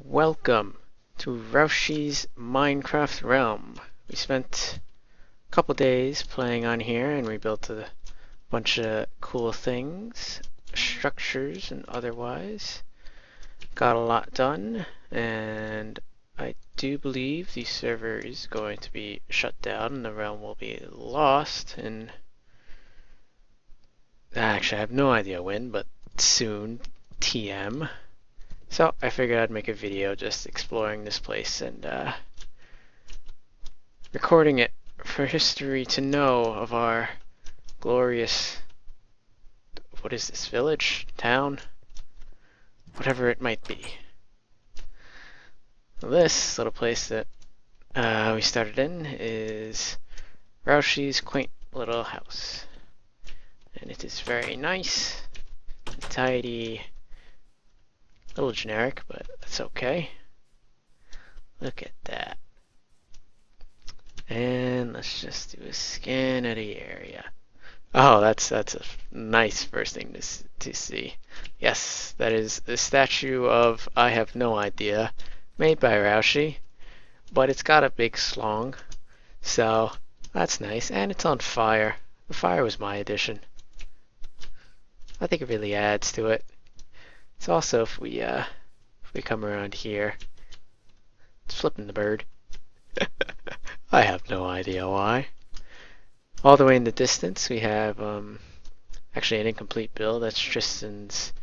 Welcome to Roushey's Minecraft realm. We spent a couple days playing on here and we built a bunch of cool things, structures and otherwise. Got a lot done, and I do believe the server is going to be shut down and the realm will be lost in... Actually, I have no idea when, but soon, TM. So I figured I'd make a video just exploring this place and recording it for history to know of our glorious, what is this, village, town, whatever it might be. This little place that we started in is Roushey's quaint little house. And it is very nice and tidy. A little generic, but that's okay. Look at that. And let's just do a scan of the area. Oh, that's a nice first thing to see. Yes, that is the statue of, I have no idea, made by Roushey, but it's got a big slong, so that's nice. And it's on fire. The fire was my addition. I think it really adds to it. It's also, if we come around here, it's flipping the bird. I have no idea why. All the way in the distance, we have actually an incomplete build. That's Tristan's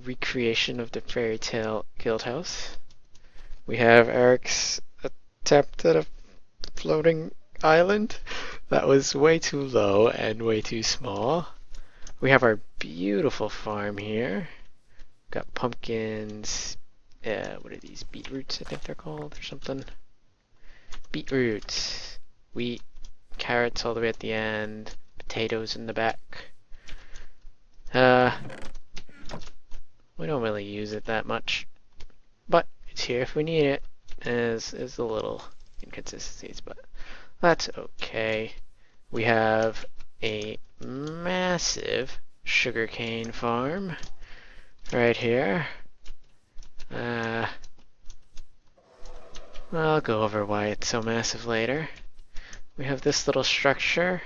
recreation of the fairy tale guild house. We have Eric's attempt at a floating island. That was way too low and way too small. We have our beautiful farm here. Got pumpkins, what are these, beetroots I think they're called, or something. Beetroots, wheat, carrots all the way at the end, potatoes in the back. We don't really use it that much, but it's here if we need it. There's a little inconsistencies, but that's okay. We have a massive sugarcane farm right here. I'll go over why it's so massive later. We have this little structure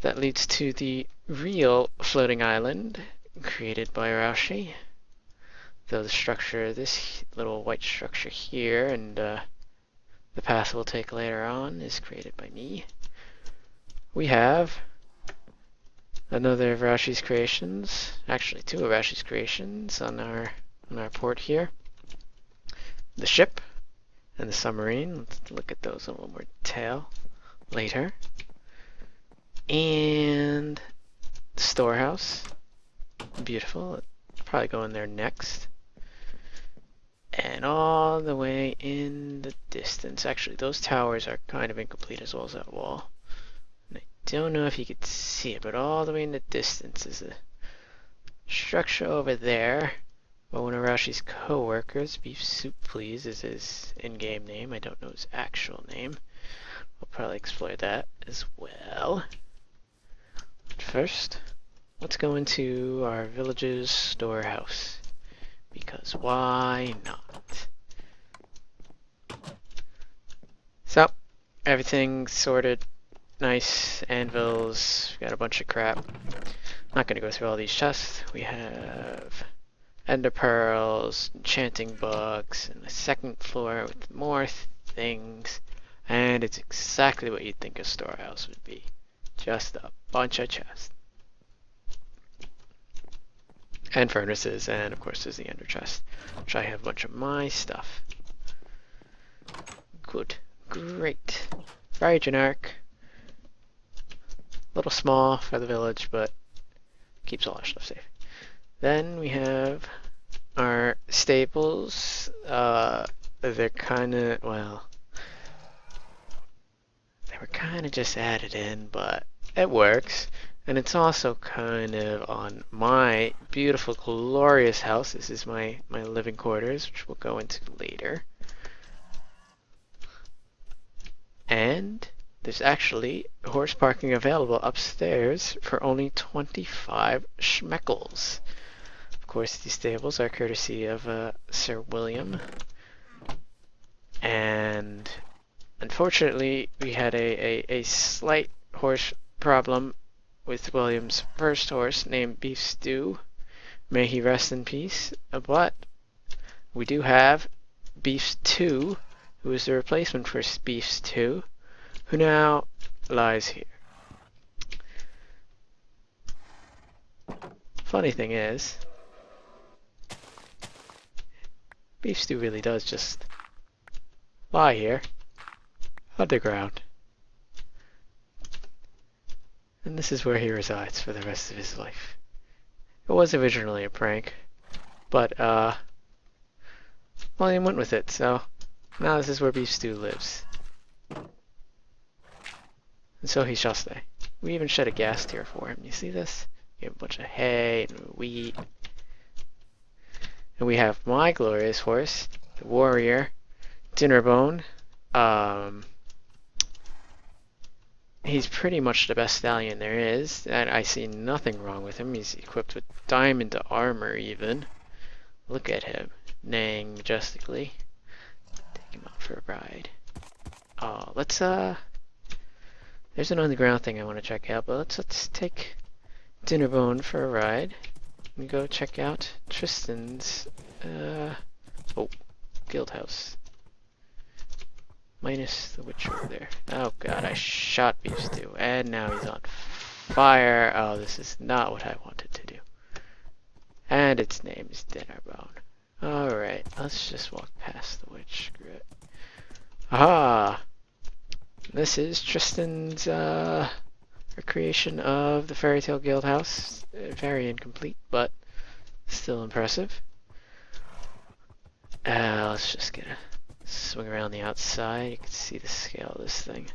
that leads to the real floating island created by Roushey. Though the structure, this little white structure here, and the path we'll take later on, is created by me. We have another of Roushey's creations, actually two of Roushey's creations on our port here. The ship and the submarine. Let's look at those in a little more detail later. And the storehouse. Beautiful. It'll probably go in there next. And all the way in the distance. Actually, those towers are kind of incomplete as well as that wall. Don't know if you could see it, but all the way in the distance is a structure over there. Well, one of Roushey's co-workers, Beef Soup Please, is his in-game name. I don't know his actual name. We'll probably explore that as well. But first, let's go into our village's storehouse. Because why not? So, everything's sorted. Nice anvils, got a bunch of crap. Not gonna go through all these chests. We have ender pearls, enchanting books, and the second floor with more things. And it's exactly what you'd think a storehouse would be. Just a bunch of chests. And furnaces, and of course there's the ender chest, which I have a bunch of my stuff. Good, great. Very generic. A little small for the village, but keeps all our stuff safe. Then we have our stables. They're kind of, well, they were kind of just added in, but it works. And it's also kind of on my beautiful, glorious house. This is my living quarters, which we'll go into later. And there's actually horse parking available upstairs for only 25 schmeckles. Of course, these stables are courtesy of Sir William. And unfortunately, we had a slight horse problem with William's first horse named Beef Stew. May he rest in peace. But we do have Beef 2, who is the replacement for Beef 2, who now lies here. Funny thing is, Beef Stew really does just lie here, underground. And this is where he resides for the rest of his life. It was originally a prank, but William went with it, so now this is where Beef Stew lives. And so he shall stay. We even shed a gas tier for him. You see this? We have a bunch of hay and wheat. And we have my glorious horse, the warrior, Dinnerbone. He's pretty much the best stallion there is, and I see nothing wrong with him. He's equipped with diamond armor even. Look at him, neighing majestically. Take him out for a ride. Oh, let's there's an underground thing I want to check out, but let's take Dinnerbone for a ride. And go check out Tristan's guild house. Minus the witch over there. Oh god, I shot Beef Stew, and now he's on fire. Oh, this is not what I wanted to do. And its name is Dinnerbone. Alright, let's just walk past the witch. Screw it. Aha! This is Tristan's recreation of the Fairy Tale Guild house. Very incomplete, but still impressive. Let's just get a swing around the outside. You can see the scale of this thing.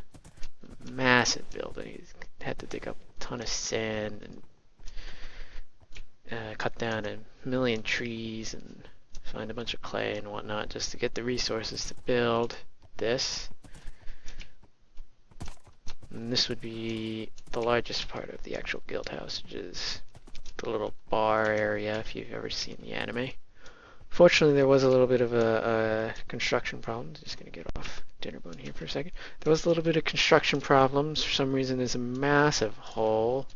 Massive building. He's had to dig up a ton of sand and cut down a million trees and find a bunch of clay and whatnot just to get the resources to build this. And this would be the largest part of the actual guild house, which is the little bar area if you've ever seen the anime. Fortunately, there was a little bit of a construction problem. Just going to get off Dinnerbone here for a second. There was a little bit of construction problems. For some reason, there's a massive hole.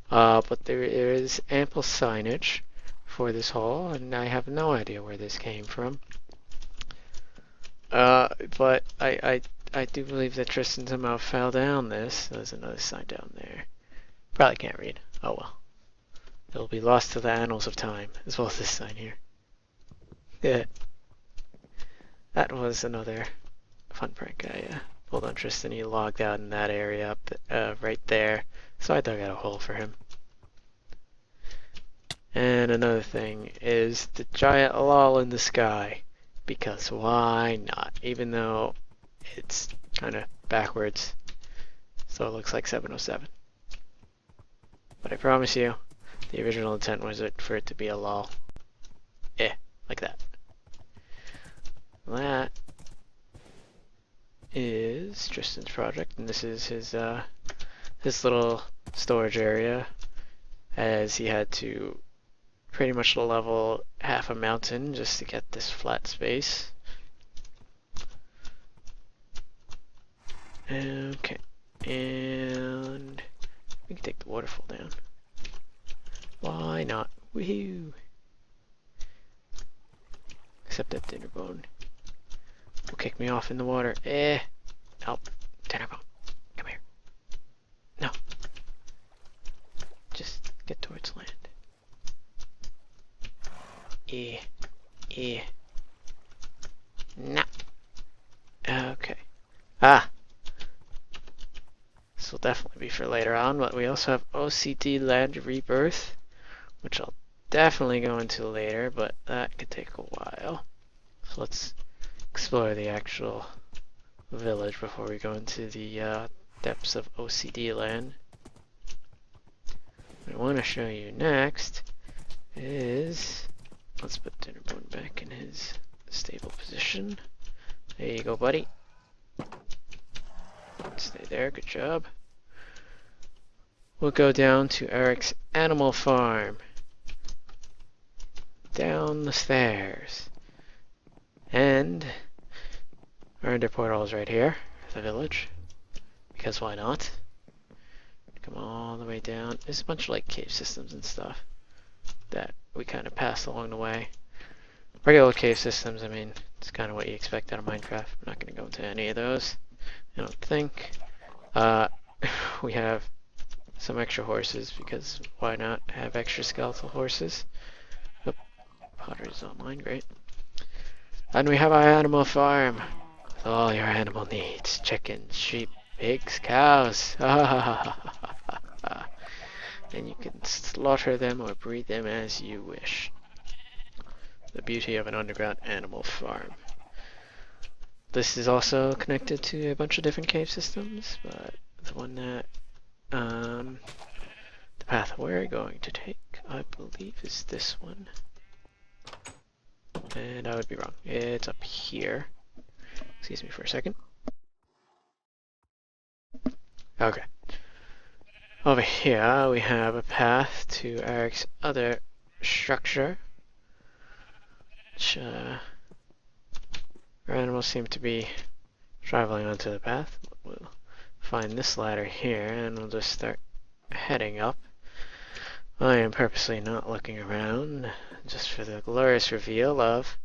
But there is ample signage for this hole, and I have no idea where this came from. But I do believe that Tristan somehow fell down this. There's another sign down there. Probably can't read. Oh well. It'll be lost to the annals of time, as well as this sign here. Yeah. That was another fun prank I pulled on Tristan. He logged out in that area up right there. So I dug out a hole for him. And another thing is the giant lull in the sky. Because why not? Even though it's kind of backwards. So it looks like 707. But I promise you, the original intent was for it to be a lull. Like that. That is Tristan's project, and this is his little storage area, as he had to pretty much level half a mountain just to get this flat space. Okay, and we can take the waterfall down. Why not? Woohoo! Except that Dinnerbone will kick me off in the water. Help. Dinnerbone, come here. No. Just get towards land. No. Okay. This will definitely be for later on, but we also have OCD Land Rebirth, which I'll definitely go into later, but that could take a while. So let's explore the actual village before we go into the depths of OCD land. What I want to show you next is, let's put Dinnerbone back in his stable position. There you go, buddy. Stay there, good job. We'll go down to Eric's animal farm. down the stairs. And our ender portal is right here, the village. Because why not? Come all the way down. There's a bunch of like cave systems and stuff that we kind of passed along the way. Regular cave systems, I mean, it's kind of what you expect out of Minecraft. I'm not going to go into any of those, I don't think. We have some extra horses, because why not have extra skeletal horses? Oh, Potter's online, great. And we have our animal farm with all your animal needs. Chickens, sheep, pigs, cows. And you can slaughter them or breed them as you wish. The beauty of an underground animal farm. This is also connected to a bunch of different cave systems, but the one that the path we're going to take, I believe, is this one. And I would be wrong. It's up here. Excuse me for a second. Okay. Over here we have a path to Eric's other structure, which our animals seem to be traveling onto the path. We'll find this ladder here and we'll just start heading up. I am purposely not looking around, just for the glorious reveal of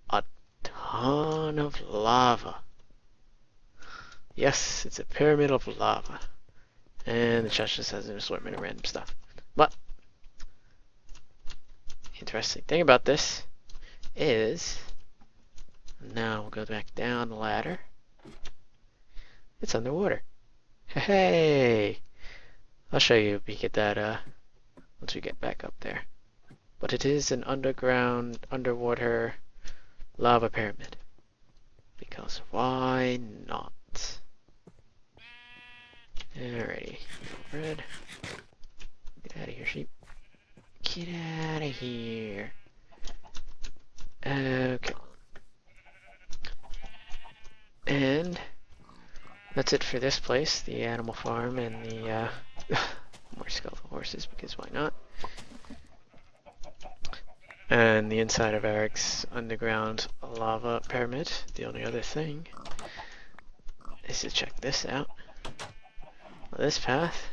a ton of lava. Yes, it's a pyramid of lava. And the chest just has an assortment of random stuff. But, interesting thing about this is, now we'll go back down the ladder. It's underwater. Hey! I'll show you a peek at that once we get back up there. But it is an underground, underwater lava pyramid. Because why not? Alrighty. Red. Get out of here, sheep. Get out of here. Okay. And that's it for this place, the animal farm and the more skeletal horses, because why not? And the inside of Eric's underground lava pyramid. The only other thing is to check this out. This path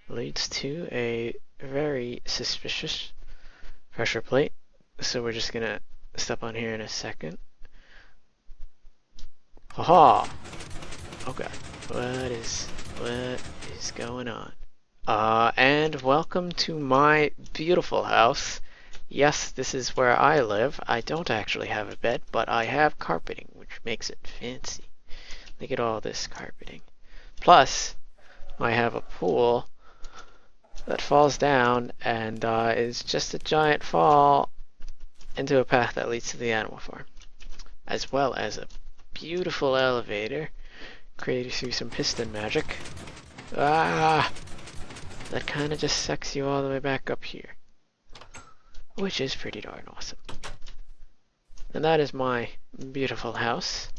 leads to a very suspicious pressure plate, so we're just gonna step on here in a second. Haha! Okay, what is going on? And welcome to my beautiful house. Yes, this is where I live. I don't actually have a bed, but I have carpeting, which makes it fancy. Look at all this carpeting. Plus, I have a pool that falls down and is just a giant fall into a path that leads to the animal farm, as well as a beautiful elevator created through some piston magic. That kind of just sucks you all the way back up here, which is pretty darn awesome. And that is my beautiful house.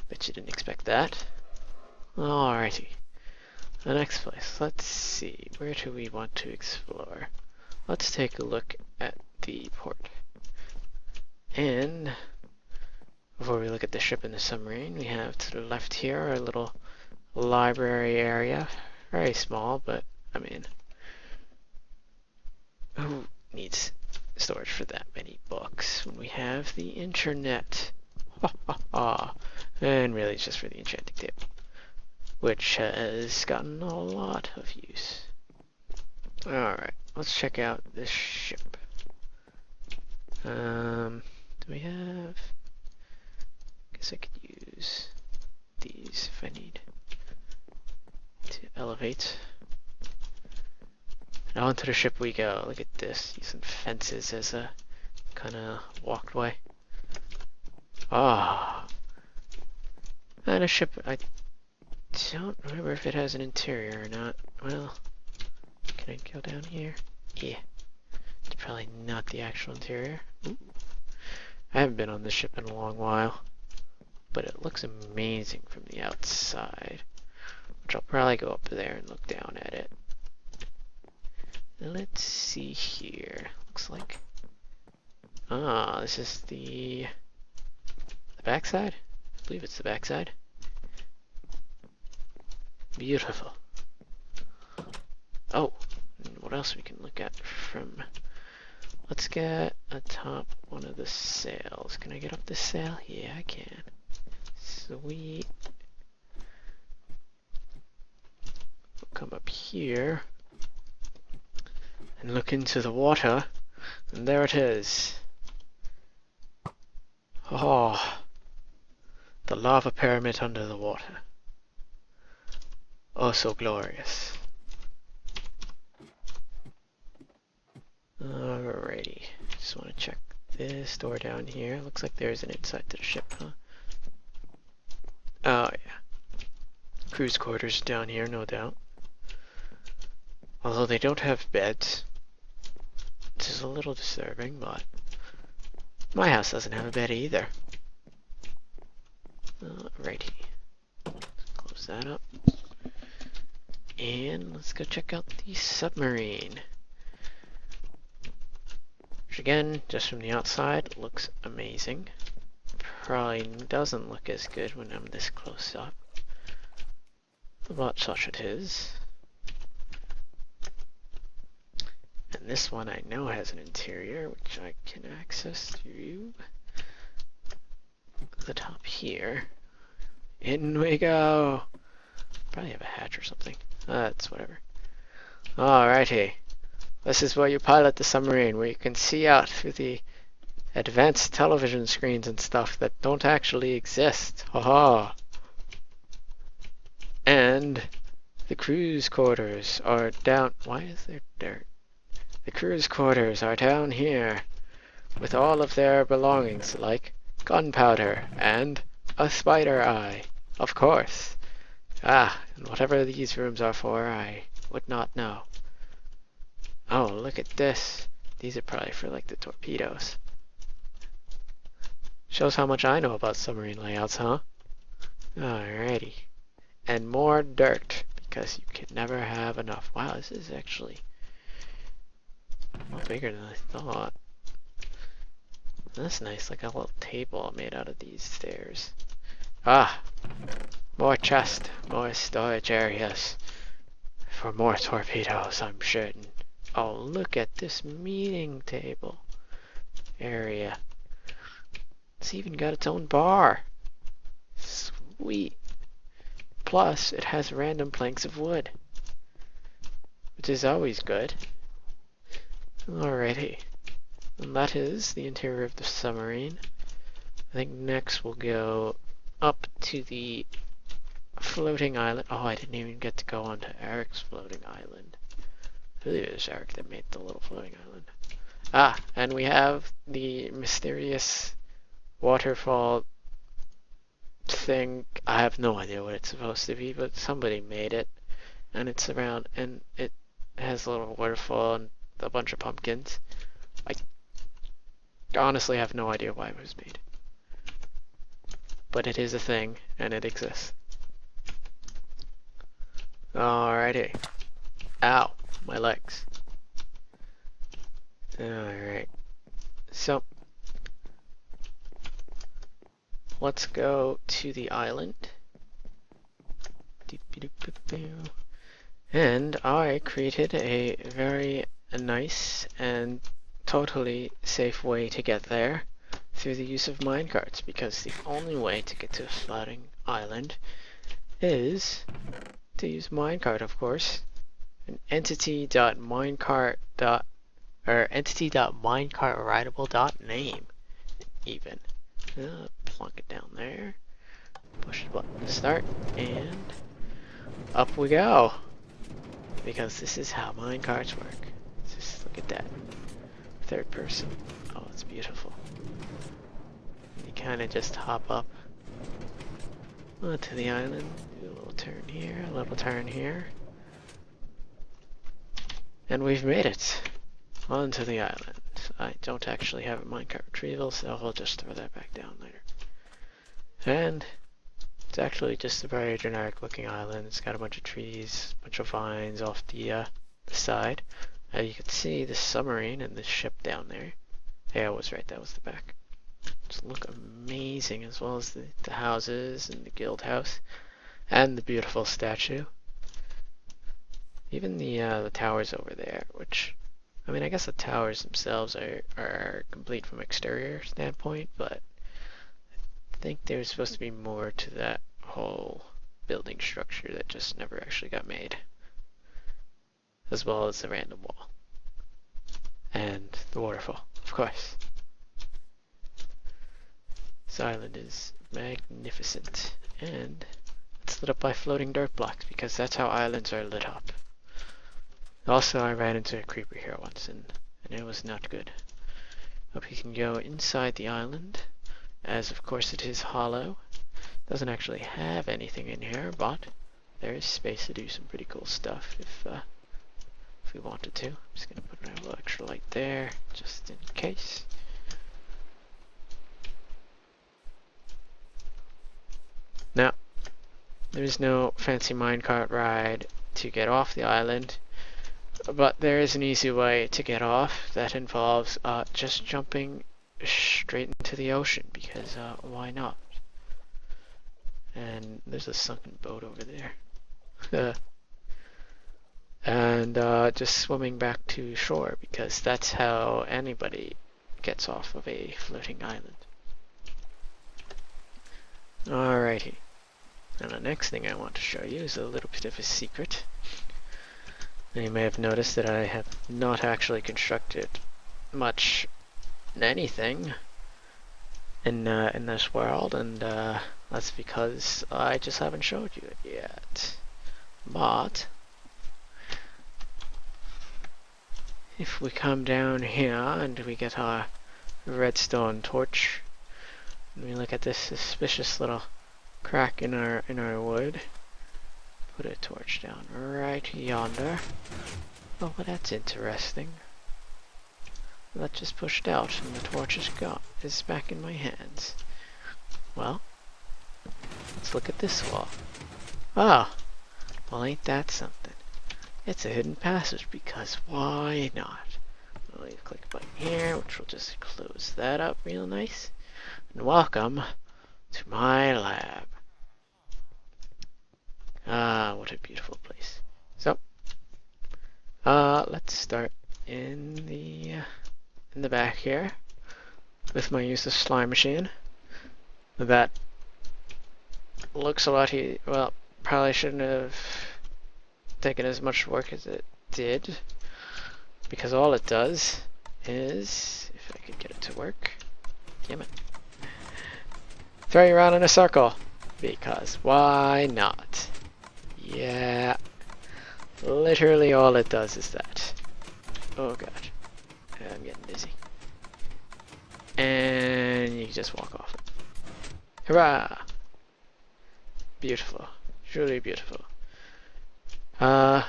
Bet you didn't expect that. Alrighty. The next place. Let's see. Where do we want to explore? Let's take a look at the port. And before we look at the ship and the submarine, we have to the left here our little library area. Very small, but I mean, who needs storage for that many books when we have the internet? Ha ha ha. And really it's just for the enchanting table, which has gotten a lot of use. Alright, let's check out this ship. Do we have... guess I could use these if I need to elevate. And onto the ship we go. Look at this. Using fences as a kind of walkway. Ah. And a ship, I don't remember if it has an interior or not. Well, can I go down here? Yeah. It's probably not the actual interior. Ooh. I haven't been on this ship in a long while, but it looks amazing from the outside, which I'll probably go up there and look down at it. Let's see here. looks like. Ah, this is the backside? I believe it's the backside. Beautiful. Oh, and what else we can look at from... Let's get atop one of the sails. Can I get up this sail? Yeah, I can. Sweet. We'll come up here and look into the water, and there it is. Oh, the lava pyramid under the water. Oh, so glorious. Alrighty, just want to check this door down here. Looks like there's an inside to the ship, huh? Oh yeah, cruise quarters down here, no doubt. Although they don't have beds, which is a little disturbing, but my house doesn't have a bed either. Alrighty, let's close that up. And let's go check out the submarine. Which again, just from the outside, looks amazing. Probably doesn't look as good when I'm this close up. But such it is. And this one I know has an interior, which I can access through the top here. In we go! Probably have a hatch or something. That's whatever. Alrighty. This is where you pilot the submarine, where you can see out through the advanced television screens and stuff that don't actually exist. Haha. And the cruise quarters are down... Why is there dirt? The cruise quarters are down here with all of their belongings, like gunpowder and a spider eye, of course. Ah, and whatever these rooms are for, I would not know. Oh, look at this. These are probably for like the torpedoes. Shows how much I know about submarine layouts, huh? Alrighty. And more dirt, because you can never have enough. Wow, this is actually a lot bigger than I thought. That's nice, like a little table made out of these stairs. Ah! More chest, more storage areas. For more torpedoes, I'm certain. Oh, look at this meeting table area. It's even got its own bar. Sweet. Plus, it has random planks of wood, which is always good. Alrighty. And that is the interior of the submarine. I think next we'll go up to the floating island. Oh, I didn't even get to go onto Eric's floating island. I believe it was Eric that made the little floating island. Ah, and we have the mysterious waterfall thing. I have no idea what it's supposed to be, but somebody made it. And it's around, and it has a little waterfall and a bunch of pumpkins. I honestly have no idea why it was made. But it is a thing, and it exists. Alrighty. Ow, my legs. Alright. So, let's go to the island. And I created a very nice and totally safe way to get there through the use of minecarts, because the only way to get to a floating island is to use minecart, of course. And entity.minecartwritable.name even. Plunk it down there. Push the button to start, and up we go. Because this is how minecarts work. Just look at that. Third person. Oh, it's beautiful. You kind of just hop up onto the island. Do a little turn here, a little turn here. And we've made it onto the island. I don't actually have a minecart retrieval, so I'll just throw that back down later. And it's actually just a very generic looking island. It's got a bunch of trees, a bunch of vines off the side. You can see the submarine and the ship down there. Yeah, I was right, that was the back. Just look amazing, as well as the houses and the guild house and the beautiful statue. Even the towers over there, which, I mean, I guess the towers themselves are complete from exterior standpoint, but I think there's supposed to be more to that whole building structure that just never actually got made, as well as the random wall and the waterfall, of course. This island is magnificent, and it's lit up by floating dirt blocks because that's how islands are lit up. Also, I ran into a creeper here once, and it was not good. Hope you can go inside the island, as of course it is hollow. Doesn't actually have anything in here, but there is space to do some pretty cool stuff if we wanted to. I'm just gonna put a little extra light there, just in case. Now, there's no fancy minecart ride to get off the island, but there is an easy way to get off that involves just jumping straight into the ocean, because why not? And there's a sunken boat over there. And just swimming back to shore, because that's how anybody gets off of a floating island. Alrighty. And the next thing I want to show you is a little bit of a secret. Now you may have noticed that I have not actually constructed much anything in this world, and that's because I just haven't showed you it yet. But if we come down here and we get our redstone torch, and we look at this suspicious little crack in our wood, put a torch down right yonder. Oh, well, that's interesting. That just pushed out, and the torch is back in my hands. Well, let's look at this wall. Oh, well, ain't that something? It's a hidden passage, because why not? I'll leave a click button here, which will just close that up real nice. And welcome to my lab. Ah, what a beautiful place. So, let's start in the back here with my use of slime machine. That looks a lot easier. Well, probably shouldn't have taken as much work as it did, because all it does is, if I could get it to work, damn it, throw you around in a circle, because why not? Yeah, literally all it does is that. Oh god, I'm getting dizzy. And you can just walk off it. Hurrah! Beautiful, truly beautiful.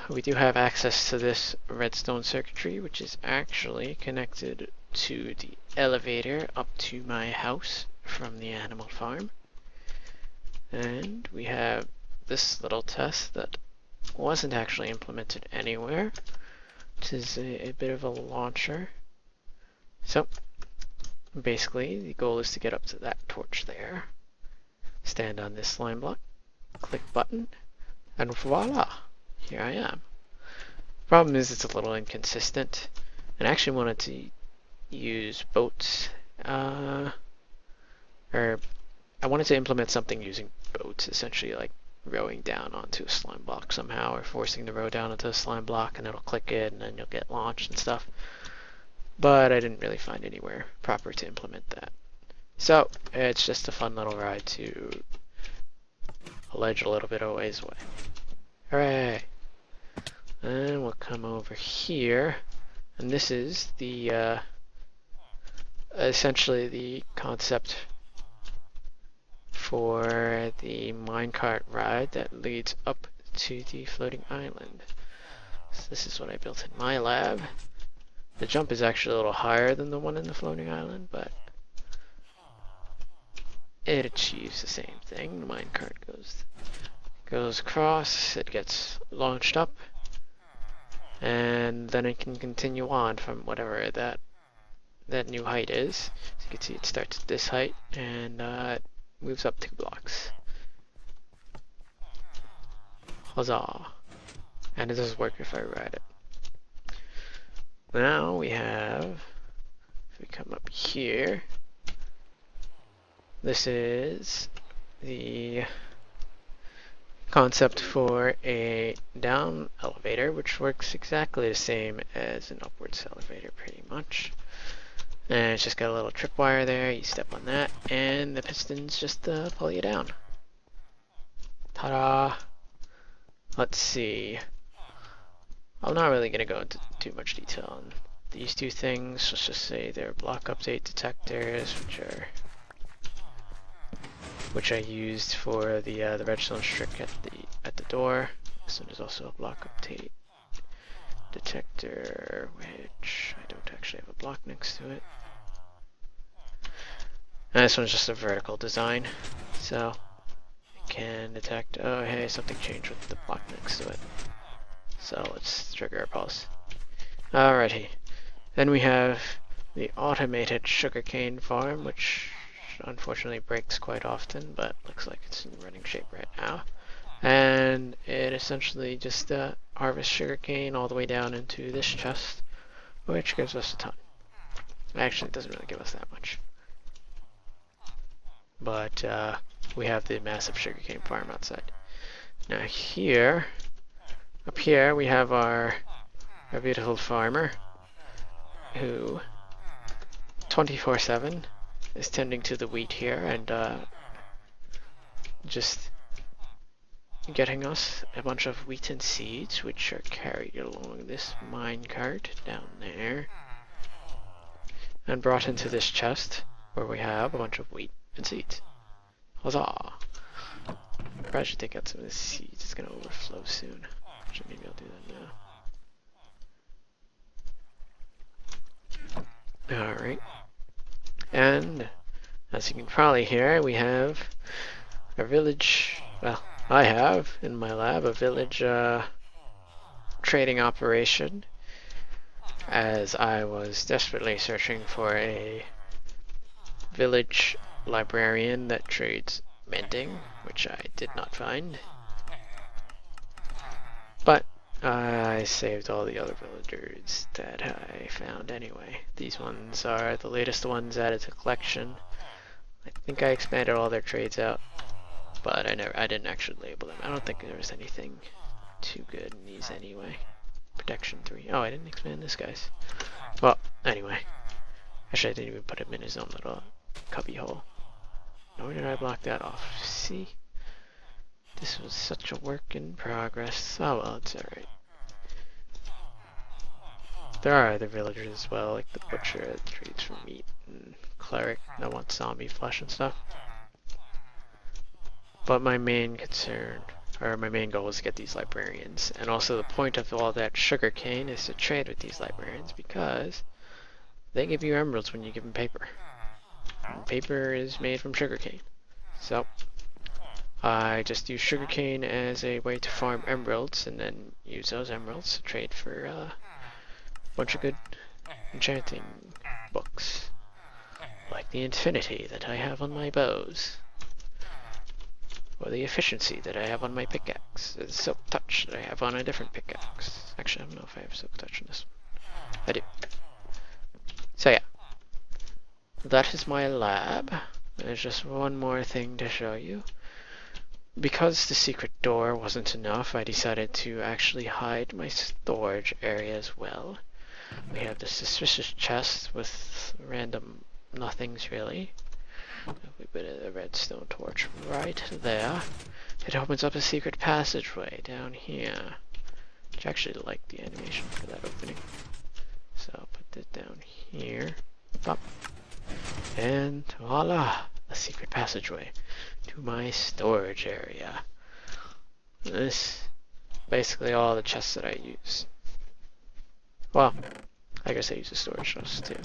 We do have access to this redstone circuitry, which is actually connected to the elevator up to my house from the animal farm. And we have this little test that wasn't actually implemented anywhere, which is a bit of a launcher. So, basically, the goal is to get up to that torch there, stand on this slime block, click button, and voila! Here I am. Problem is it's a little inconsistent, and I actually wanted to use boats, or I wanted to implement something using boats, essentially like rowing down onto a slime block somehow, or forcing the row down onto a slime block and it'll click it and then you'll get launched and stuff. But I didn't really find anywhere proper to implement that. So it's just a fun little ride to a ledge a little bit of ways away. Hooray! And we'll come over here, and this is the essentially the concept for the minecart ride that leads up to the floating island. So this is what I built in my lab. The jump is actually a little higher than the one in the floating island, but it achieves the same thing. The minecart goes across, it gets launched up, and then it can continue on from whatever that new height is. So you can see it starts at this height and it moves up 2 blocks. Huzzah! And it does work if I ride it. Now we have, if we come up here, this is the concept for a down elevator, which works exactly the same as an upwards elevator pretty much. And it's just got a little tripwire there, you step on that, and the pistons just pull you down. Ta-da! Let's see. I'm not really going to go into too much detail on these two things. Let's just say they're block update detectors, which I used for the redstone trick at the door. This one is also a block update detector, which I don't actually have a block next to it. And this one's just a vertical design, so it can detect, oh hey, something changed with the block next to it. So let's trigger a pulse. Alrighty. Then we have the automated sugarcane farm, which unfortunately breaks quite often, but looks like it's in running shape right now. And it essentially just harvests sugarcane all the way down into this chest, which gives us a ton. Actually, it doesn't really give us that much. But we have the massive sugarcane farm outside. Now here, up here, we have our beautiful farmer who 24/7 is tending to the wheat here and just getting us a bunch of wheat and seeds, which are carried along this minecart down there and brought into this chest where we have a bunch of wheat and seeds. Huzzah! Probably should take out some of the seeds, it's gonna overflow soon. Actually, maybe I'll do that now. Alright. And as you can probably hear, we have a village, well, I have in my lab a village trading operation, as I was desperately searching for a village librarian that trades mending, which I did not find. But I saved all the other villagers that I found anyway. These ones are the latest ones added to collection. I think I expanded all their trades out, but I didn't actually label them. I don't think there was anything too good in these anyway. Protection 3. Oh, I didn't expand this guy's. Well, anyway. Actually, I didn't even put him in his own little cubby hole. Nor did I block that off. See? This was such a work in progress. Oh well, it's alright. There are other villagers as well, like the butcher that trades for meat, and cleric that wants zombie flesh and stuff. But my main concern, or my main goal is to get these librarians. And also the point of all that sugarcane is to trade with these librarians, because they give you emeralds when you give them paper. And paper is made from sugarcane. So I just use sugarcane as a way to farm emeralds, and then use those emeralds to trade for a bunch of good enchanting books. Like the infinity that I have on my bows. Or the efficiency that I have on my pickaxe. The silk touch that I have on a different pickaxe. Actually, I don't know if I have silk touch on this one. I do. So yeah. That is my lab. There's just one more thing to show you. Because the secret door wasn't enough, I decided to actually hide my storage area as well. We have the suspicious chest with random nothings really. We put a redstone torch right there. It opens up a secret passageway down here. Which I actually like the animation for that opening. So I'll put that down here. Up. And voila! A secret passageway to my storage area. This basically all the chests that I use. Well, I guess I use the storage chests too.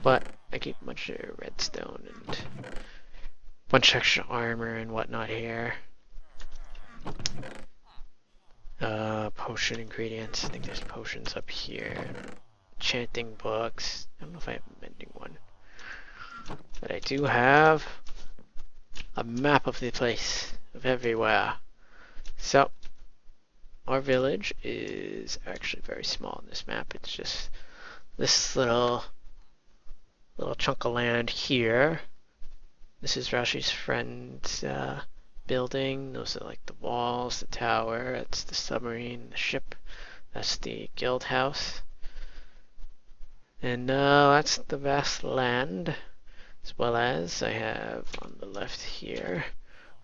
But I keep a bunch of redstone and a bunch of extra armor and whatnot here. potion ingredients. I think there's potions up here. Enchanting books. I don't know if I have a mending one. But I do have a map of the place, of everywhere. So, our village is actually very small on this map. It's just this little chunk of land here. This is Roushey's friend's building. Those are like the walls, the tower. That's the submarine, the ship. That's the guild house. And that's the vast land. As well as I have on the left here,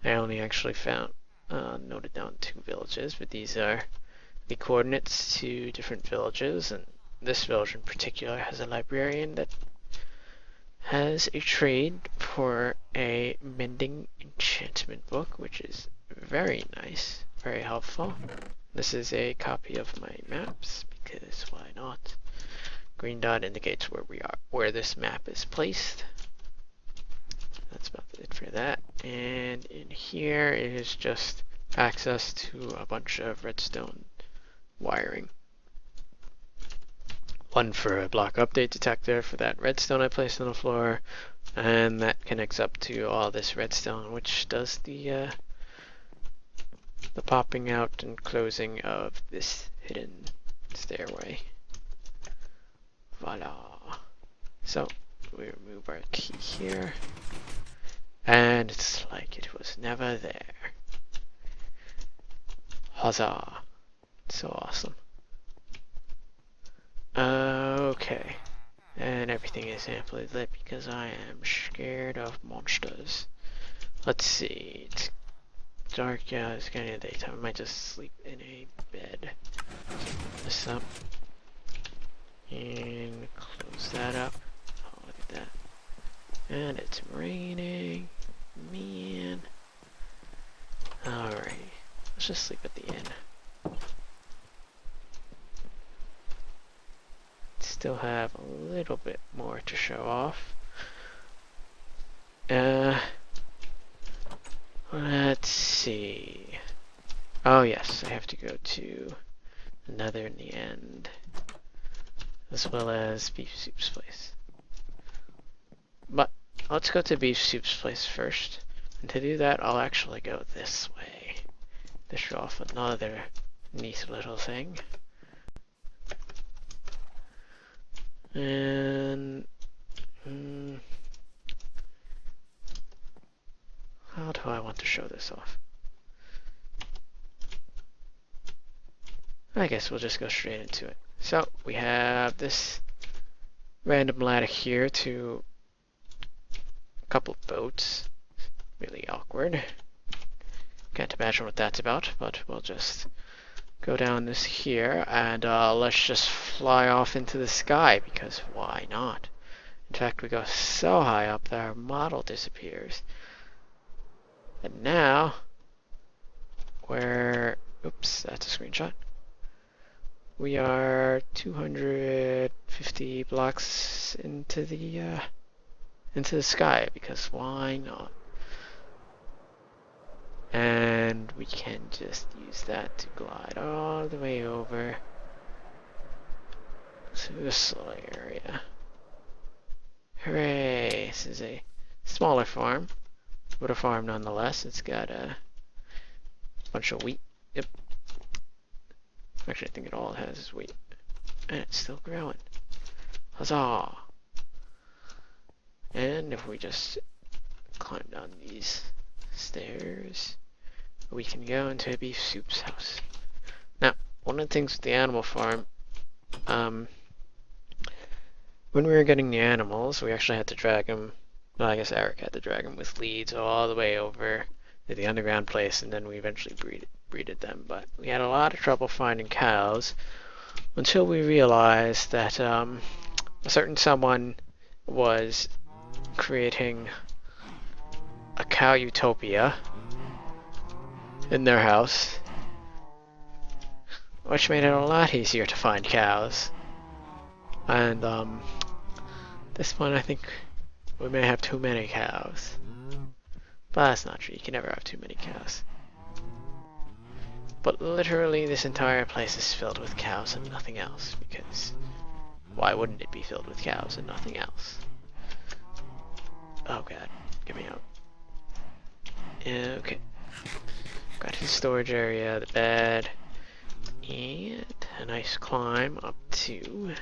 I only actually found noted down 2 villages, but these are the coordinates to different villages, and this village in particular has a librarian that has a trade for a mending enchantment book, which is very nice, very helpful. This is a copy of my maps, because why not? Green dot indicates where we are, where this map is placed. That's about it for that. And in here is just access to a bunch of redstone wiring. One for a block update detector for that redstone I placed on the floor, and that connects up to all this redstone, which does the popping out and closing of this hidden stairway. Voila. So we remove our key here, and it's like it was never there. Huzzah! So awesome. Okay, and everything is amply lit because I am scared of monsters. Let's see, it's dark, yeah, it's kind of daytime. I might just sleep in a bed. Open this up, and close that up. Oh, look at that. And it's raining, man. Alright, let's just sleep at the inn. Still have a little bit more to show off. Let's see. Oh yes, I have to go to another in the end, as well as Beef Soup's place. But let's go to Beef Soup's place first, and to do that I'll actually go this way to show off another neat little thing. And how do I want to show this off? I guess we'll just go straight into it. So we have this random ladder here to a couple of boats. Really awkward. Can't imagine what that's about, but we'll just go down this here, and let's just fly off into the sky, because why not? In fact, we go so high up that our model disappears. And now, we're, oops, that's a screenshot. We are 250 blocks into the sky, because why not? And we can just use that to glide all the way over to this little area. Hooray! This is a smaller farm, but a farm nonetheless. It's got a bunch of wheat. Yep. Actually, I think it all it has is wheat. And it's still growing. Huzzah! And if we just climb down these stairs, we can go into Beef Soup's house. Now, one of the things with the animal farm, when we were getting the animals, we actually had to drag them, well, I guess Eric had to drag them with leads all the way over to the underground place, and then we eventually breeded them. But we had a lot of trouble finding cows until we realized that a certain someone was creating a cow utopia in their house, which made it a lot easier to find cows. And this one, I think we may have too many cows, but that's not true. You can never have too many cows. But literally this entire place is filled with cows and nothing else, because why wouldn't it be filled with cows and nothing else? Oh god, get me out. Yeah, okay. Got his storage area, the bed, and a nice climb up to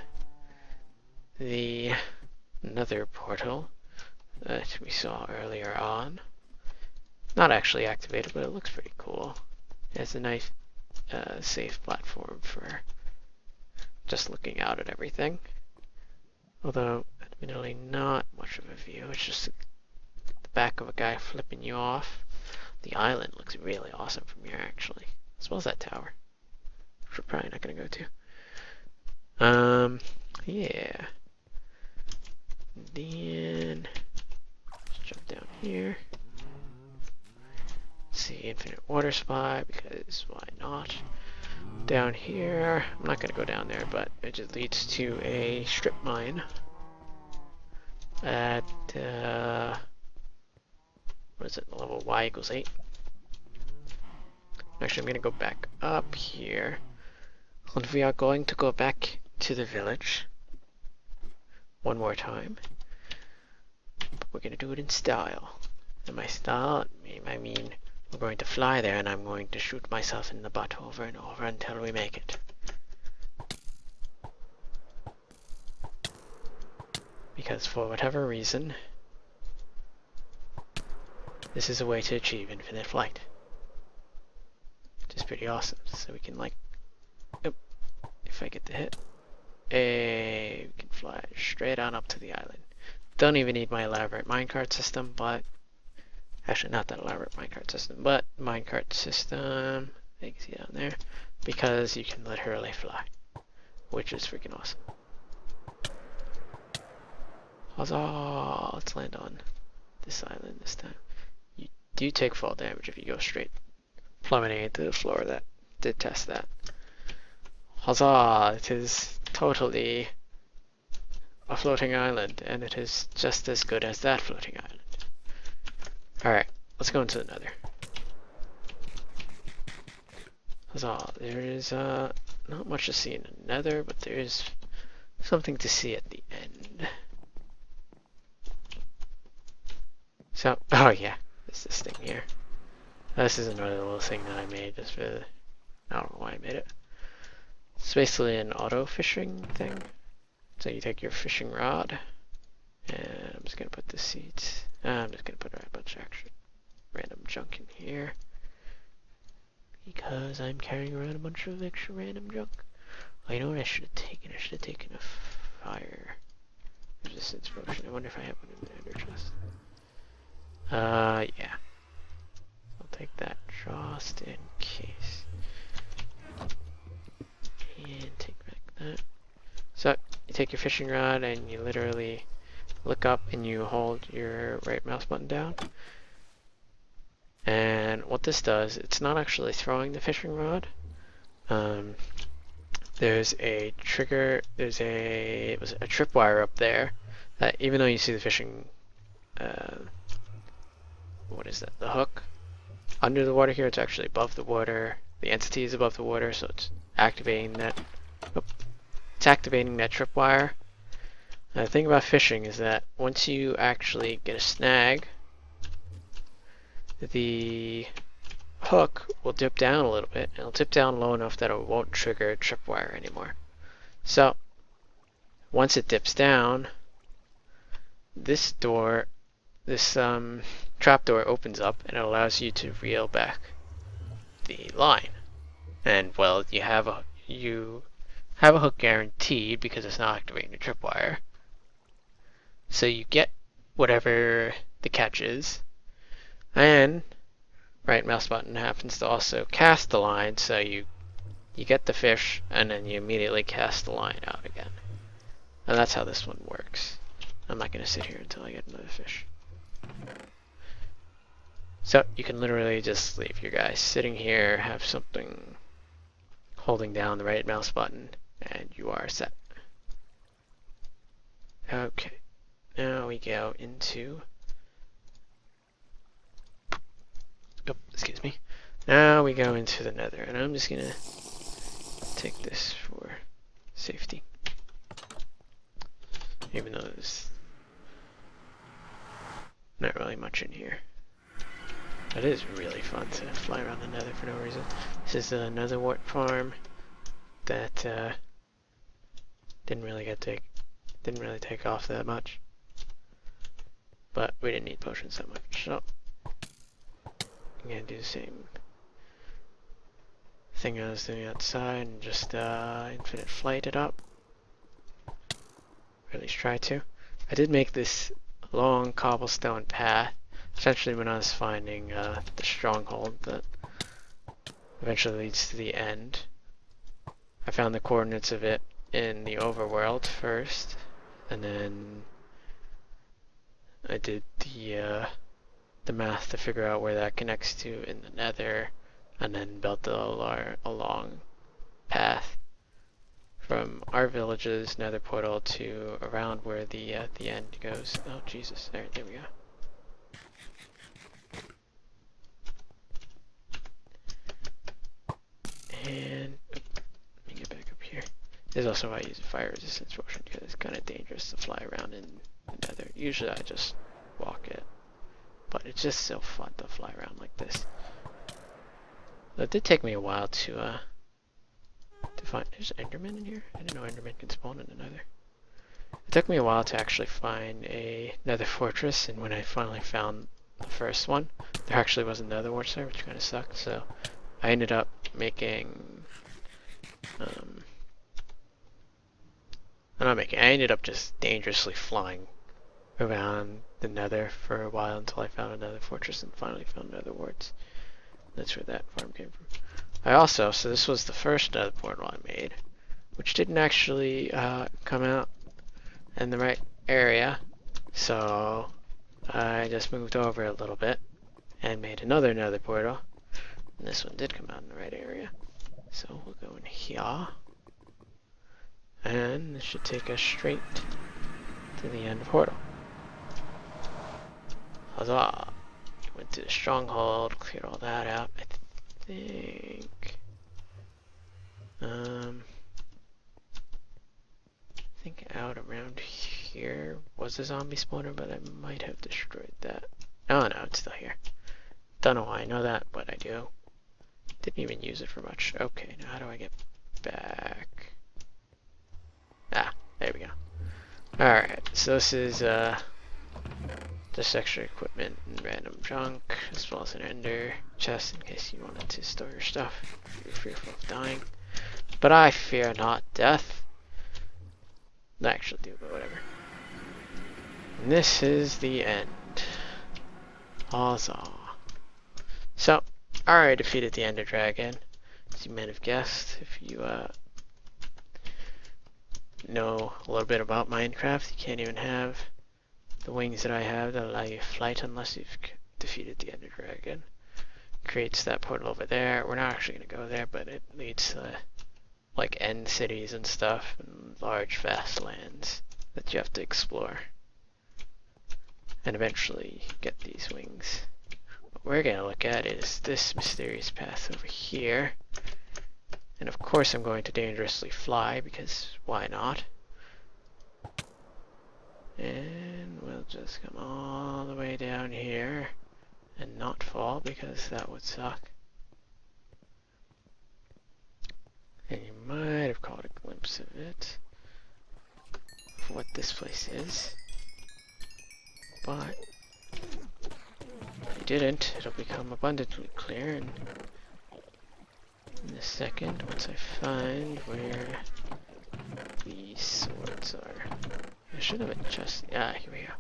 the nether portal that we saw earlier on. Not actually activated, but it looks pretty cool. It has a nice safe platform for just looking out at everything. Although, admittedly, not much of a view. It's just the back of a guy flipping you off. The island looks really awesome from here, actually. As well as that tower, which we're probably not going to go to. Yeah. Then, let's jump down here. See, infinite water supply, because why not? Down here, I'm not going to go down there, but it just leads to a strip mine at, what is it, level Y equals 8. Actually, I'm going to go back up here. And we are going to go back to the village one more time. But we're going to do it in style. And by style, I mean we're going to fly there and I'm going to shoot myself in the butt over and over until we make it. Because for whatever reason, this is a way to achieve infinite flight. Which is pretty awesome. So we can like, oh, if I get the hit, we can fly straight on up to the island. Don't even need my elaborate minecart system, but actually not that elaborate minecart system, but minecart system, you can see down there, because you can literally fly, which is freaking awesome. Huzzah! Let's land on this island this time. You do take fall damage if you go straight plummeting into the floor. That did test that. Huzzah! It is totally a floating island, and it is just as good as that floating island. Alright, let's go into the nether. Huzzah! There is not much to see in the nether, but there is something to see at the end. So, oh yeah, it's this thing here. This is another little thing that I made just for the, I don't know why I made it. It's basically an auto fishing thing. So you take your fishing rod, and I'm just gonna put the seeds. I'm just gonna put a bunch of extra random junk in here because I'm carrying around a bunch of extra random junk. Oh, you know what I should have taken? I should have taken a fire resistance potion. I wonder if I have one in the ender chest. Yeah. I'll take that just in case. And take back that. So, you take your fishing rod and you literally look up and you hold your right mouse button down. And what this does, it's not actually throwing the fishing rod. There's a trigger, there's a tripwire up there that even though you see the fishing, what is that, the hook under the water here, it's actually above the water. The entity is above the water, so it's activating that. Oh, it's activating that tripwire. The thing about fishing is that once you actually get a snag, the hook will dip down a little bit, and it'll dip down low enough that it won't trigger a tripwire anymore. So once it dips down, this door, this trap door opens up and it allows you to reel back the line. And well, you have a hook guaranteed because it's not activating the tripwire. So you get whatever the catch is, and right mouse button happens to also cast the line, so you get the fish and then you immediately cast the line out again. And that's how this one works. I'm not going to sit here until I get another fish. So you can literally just leave your guy sitting here, have something holding down the right mouse button, and you are set. Okay, now we go into, oh, excuse me, Now we go into the nether, and I'm just gonna take this for safety. Even though there's not really much in here. It is really fun to fly around the nether for no reason. This is another wart farm that didn't really take off that much. But we didn't need potions that much, so I'm gonna do the same thing I was doing outside and just infinite flight it up. Or at least try to. I did make this long cobblestone path, essentially when I was finding the stronghold that eventually leads to the end. I found the coordinates of it in the overworld first, and then I did the math to figure out where that connects to in the nether, and then built a long path from our village's nether portal to around where the end goes. Oh Jesus! There we go. And let me get back up here. This is also why I use a fire resistance potion, because it's kind of dangerous to fly around in the nether. Usually I just walk it, but it's just so fun to fly around like this. It did take me a while to find. There's Enderman in here? I didn't know Enderman can spawn in the nether. It took me a while to actually find a nether fortress, and when I finally found the first one, there actually was a nether wart there, which kind of sucked, so I ended up making, I ended up just dangerously flying around the nether for a while until I found another fortress and finally found nether warts. That's where that farm came from. I also, so this was the first nether portal I made, which didn't actually come out in the right area, so I just moved over a little bit and made another nether portal. And this one did come out in the right area. So we'll go in here. And this should take us straight to the end of the portal. Huzzah! Went to the stronghold, cleared all that out. I think out around here was a zombie spawner, but I might have destroyed that. Oh no, it's still here. Don't know why I know that, but I do. Didn't even use it for much. Okay, now how do I get back? Ah, there we go. Alright, so this is just extra equipment and random junk, as well as an ender chest in case you wanted to store your stuff if you're fearful of dying. But I fear not death. I actually do, but whatever. And this is the end. Huzzah. So, I already defeated the Ender Dragon, as you might have guessed. If you know a little bit about Minecraft, you can't even have the wings that I have that allow you flight unless you've defeated the Ender Dragon. Creates that portal over there. We're not actually going to go there, but it leads to like end cities and stuff, and large vast lands that you have to explore. And eventually get these wings. What we're going to look at is this mysterious path over here. And of course I'm going to dangerously fly, because why not? And we'll just come all the way down here and not fall, because that would suck. And you might have caught a glimpse of it, of what this place is. But if you didn't, it'll become abundantly clear in a second once I find where these swords are. I should have a chest. Ah, here we go.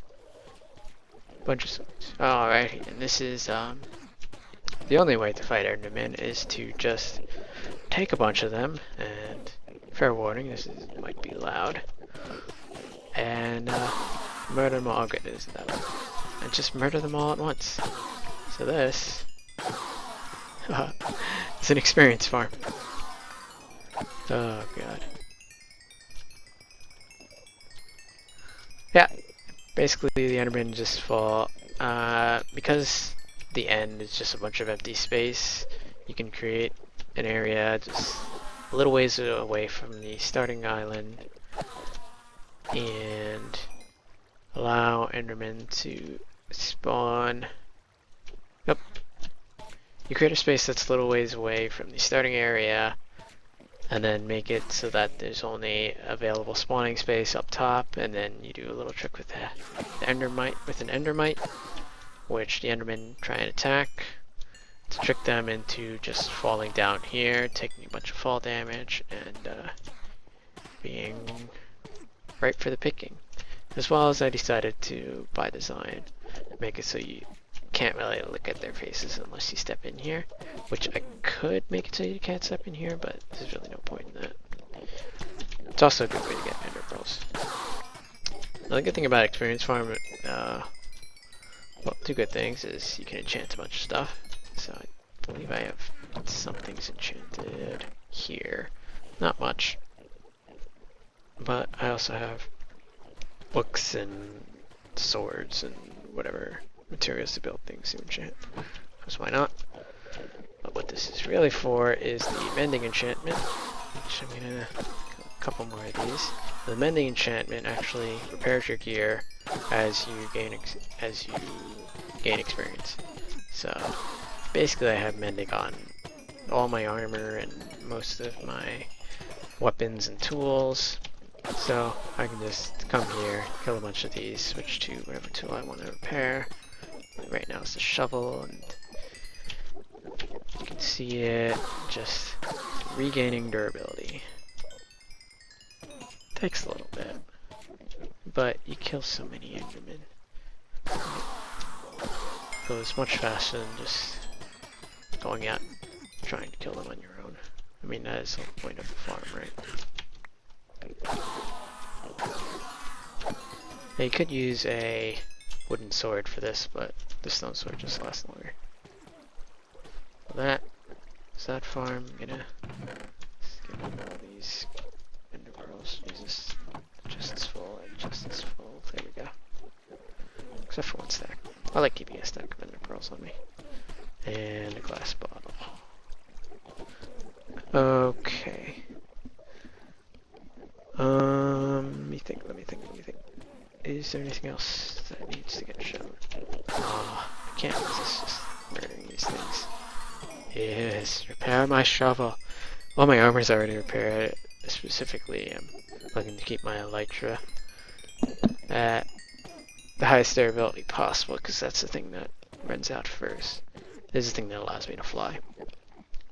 Bunch of swords. Alright, and this is the only way to fight Endermen is to just take a bunch of them, and fair warning, might be loud, and murder them all. Okay, this is that one. And just murder them all at once. So this it's an experience farm. Oh god. Yeah, basically the Endermen just fall because the end is just a bunch of empty space. you can create an area just a little ways away from the starting island and allow Endermen to spawn. Yep. You create a space that's a little ways away from the starting area and then make it so that there's only available spawning space up top, and then you do a little trick with the Endermite, with an Endermite, which the Endermen try and attack to trick them into just falling down here, taking a bunch of fall damage, and being ripe for the picking. As well as I decided to, by design, make it so you can't really look at their faces unless you step in here, which I could make it so you can't step in here, but there's really no point in that. It's also a good way to get ender pearls. Another good thing about Experience Farm, well, two good things is you can enchant a bunch of stuff. So I believe I have some things enchanted here. Not much. But I also have books and swords and whatever materials to build things to enchant. Because why not? But what this is really for is the mending enchantment, which I'm gonna do a couple more of these. The mending enchantment actually repairs your gear as you gain experience. So basically I have mending on all my armor and most of my weapons and tools. So I can just come here, kill a bunch of these, switch to whatever tool I want to repair. Right now it's the shovel, and you can see it just regaining durability. Takes a little bit, but you kill so many Endermen. It goes much faster than just going out trying to kill them on your own. I mean, that is the whole point of the farm, right? Now you could use a wooden sword for this, but the stone sword just lasts longer. That is that farm. I'm gonna skip all these ender pearls. Jesus, chest is full and chest is full. There we go. Except for one stack. I like keeping a stack of ender pearls on me. And a glass bottle. Okay. Let me think. Is there anything else that needs to get shown? I can't resist just murdering these things. Yes, repair my shovel. Well, my armor's already repaired. Specifically, I'm looking to keep my elytra at the highest durability possible, because that's the thing that runs out first. This is the thing that allows me to fly.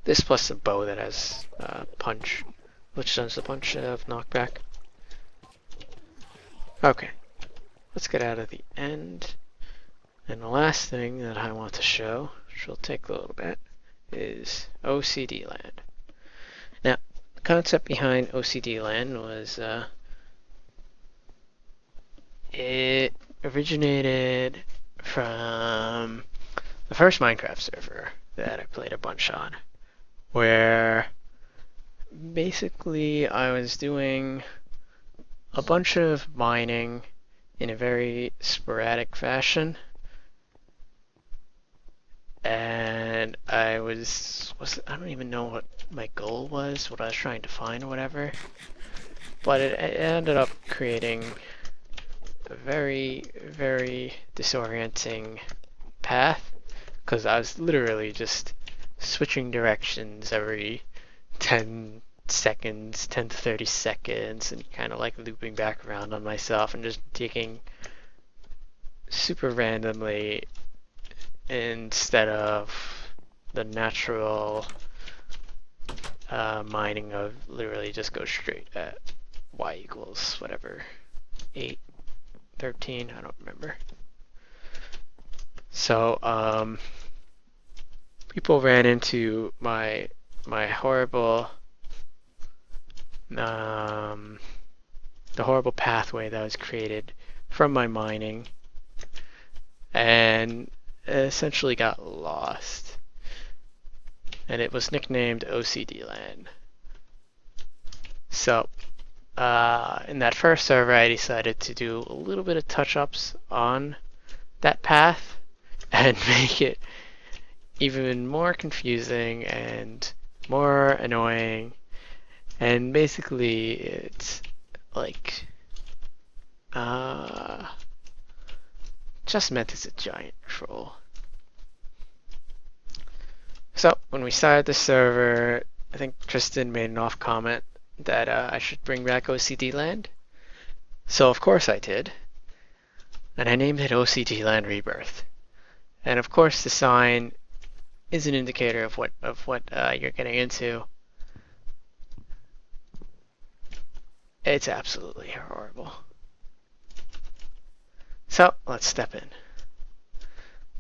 This plus the bow that has punch, which does a bunch of knockback. Okay, let's get out of the end. And the last thing that I want to show, which will take a little bit, is OCD land. Now, the concept behind OCD land was it originated from the first Minecraft server that I played a bunch on, where basically I was doing a bunch of mining in a very sporadic fashion, and I don't even know what my goal was, what I was trying to find or whatever, but it ended up creating a very, very disorienting path, because I was literally just switching directions every 10 seconds, 10 to 30 seconds, and kind of like looping back around on myself and just digging super randomly instead of the natural mining of literally just go straight at y equals whatever, 8, 13, I don't remember. So people ran into my horrible the horrible pathway that was created from my mining, and essentially got lost, and it was nicknamed OCD land. So in that first server I decided to do a little bit of touch-ups on that path and make it even more confusing and more annoying. And basically, it's like just meant as a giant troll. So when we started the server, I think Tristan made an off comment that I should bring back OCD Land. So of course I did, and I named it OCD Land Rebirth. And of course the sign is an indicator of what you're getting into. It's absolutely horrible. So let's step in.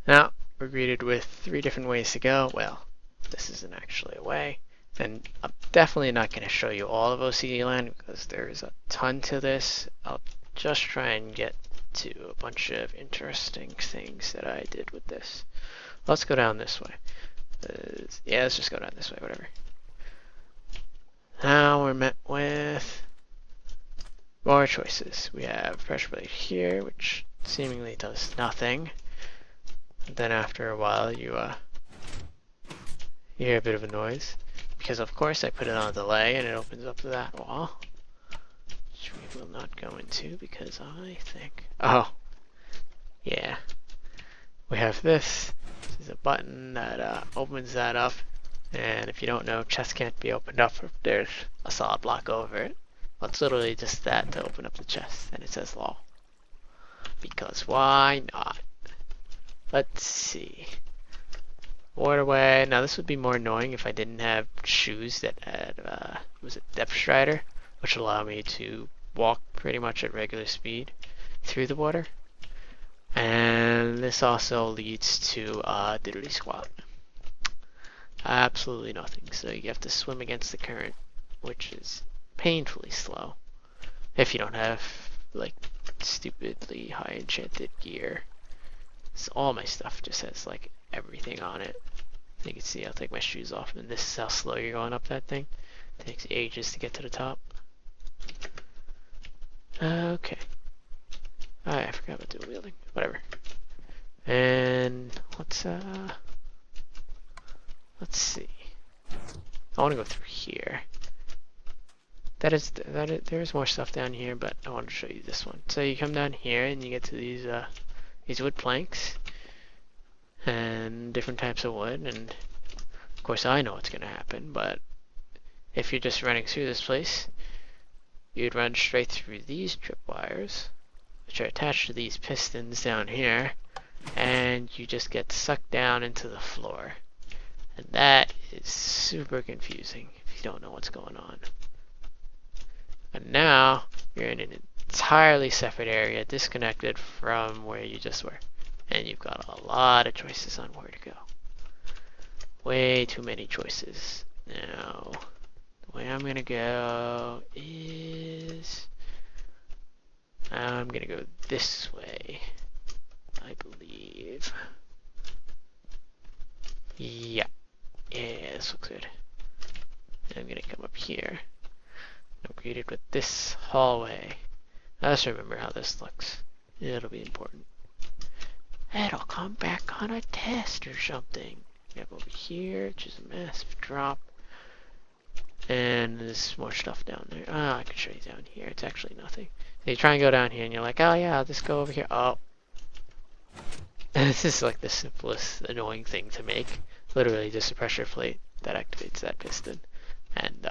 Now we're greeted with 3 different ways to go. Well, this isn't actually a way. And I'm definitely not going to show you all of OCD Land because there's a ton to this. I'll just try and get to a bunch of interesting things that I did with this. Let's go down this way. Yeah, let's just go down this way, whatever. Now we're met with more choices. We have pressure plate here, which seemingly does nothing. Then after a while you hear a bit of a noise. Because of course I put it on delay and it opens up to that wall. Which we will not go into because I think... Oh, yeah. We have this. This is a button that opens that up. And if you don't know, chest can't be opened up if there's a solid block over it. Well, it's literally just that to open up the chest. And it says lol. Because why not? Let's see. Waterway. Now this would be more annoying if I didn't have shoes that had, was it Depth Strider? Which allow me to walk pretty much at regular speed through the water. And this also leads to Diddly Squat. Absolutely nothing. So you have to swim against the current, which is painfully slow. If you don't have, like, stupidly high enchanted gear. So all my stuff just has, like, everything on it. You can see I'll take my shoes off, and this is how slow you're going up that thing. It takes ages to get to the top. Okay. I forgot about dual wielding. Whatever. And let's see. I want to go through here. There is more stuff down here, but I want to show you this one. So you come down here and you get to these wood planks and different types of wood, and of course I know what's gonna happen, but if you're just running through this place, you'd run straight through these tripwires, which are attached to these pistons down here, and you just get sucked down into the floor. And that is super confusing if you don't know what's going on. And now you're in an entirely separate area, disconnected from where you just were. And you've got a lot of choices on where to go. Way too many choices. Now, the way I'm gonna go is... I'm gonna go this way, I believe. Yeah. Yeah, this looks good. And I'm gonna come up here. I'm greeted with this hallway. Let's remember how this looks. It'll be important. It'll come back on a test or something. We have over here, which is a massive drop. And there's more stuff down there. Oh, I can show you down here. It's actually nothing. So you try and go down here and you're like, oh yeah, I'll just go over here. Oh. This is like the simplest annoying thing to make. Literally just a pressure plate that activates that piston. And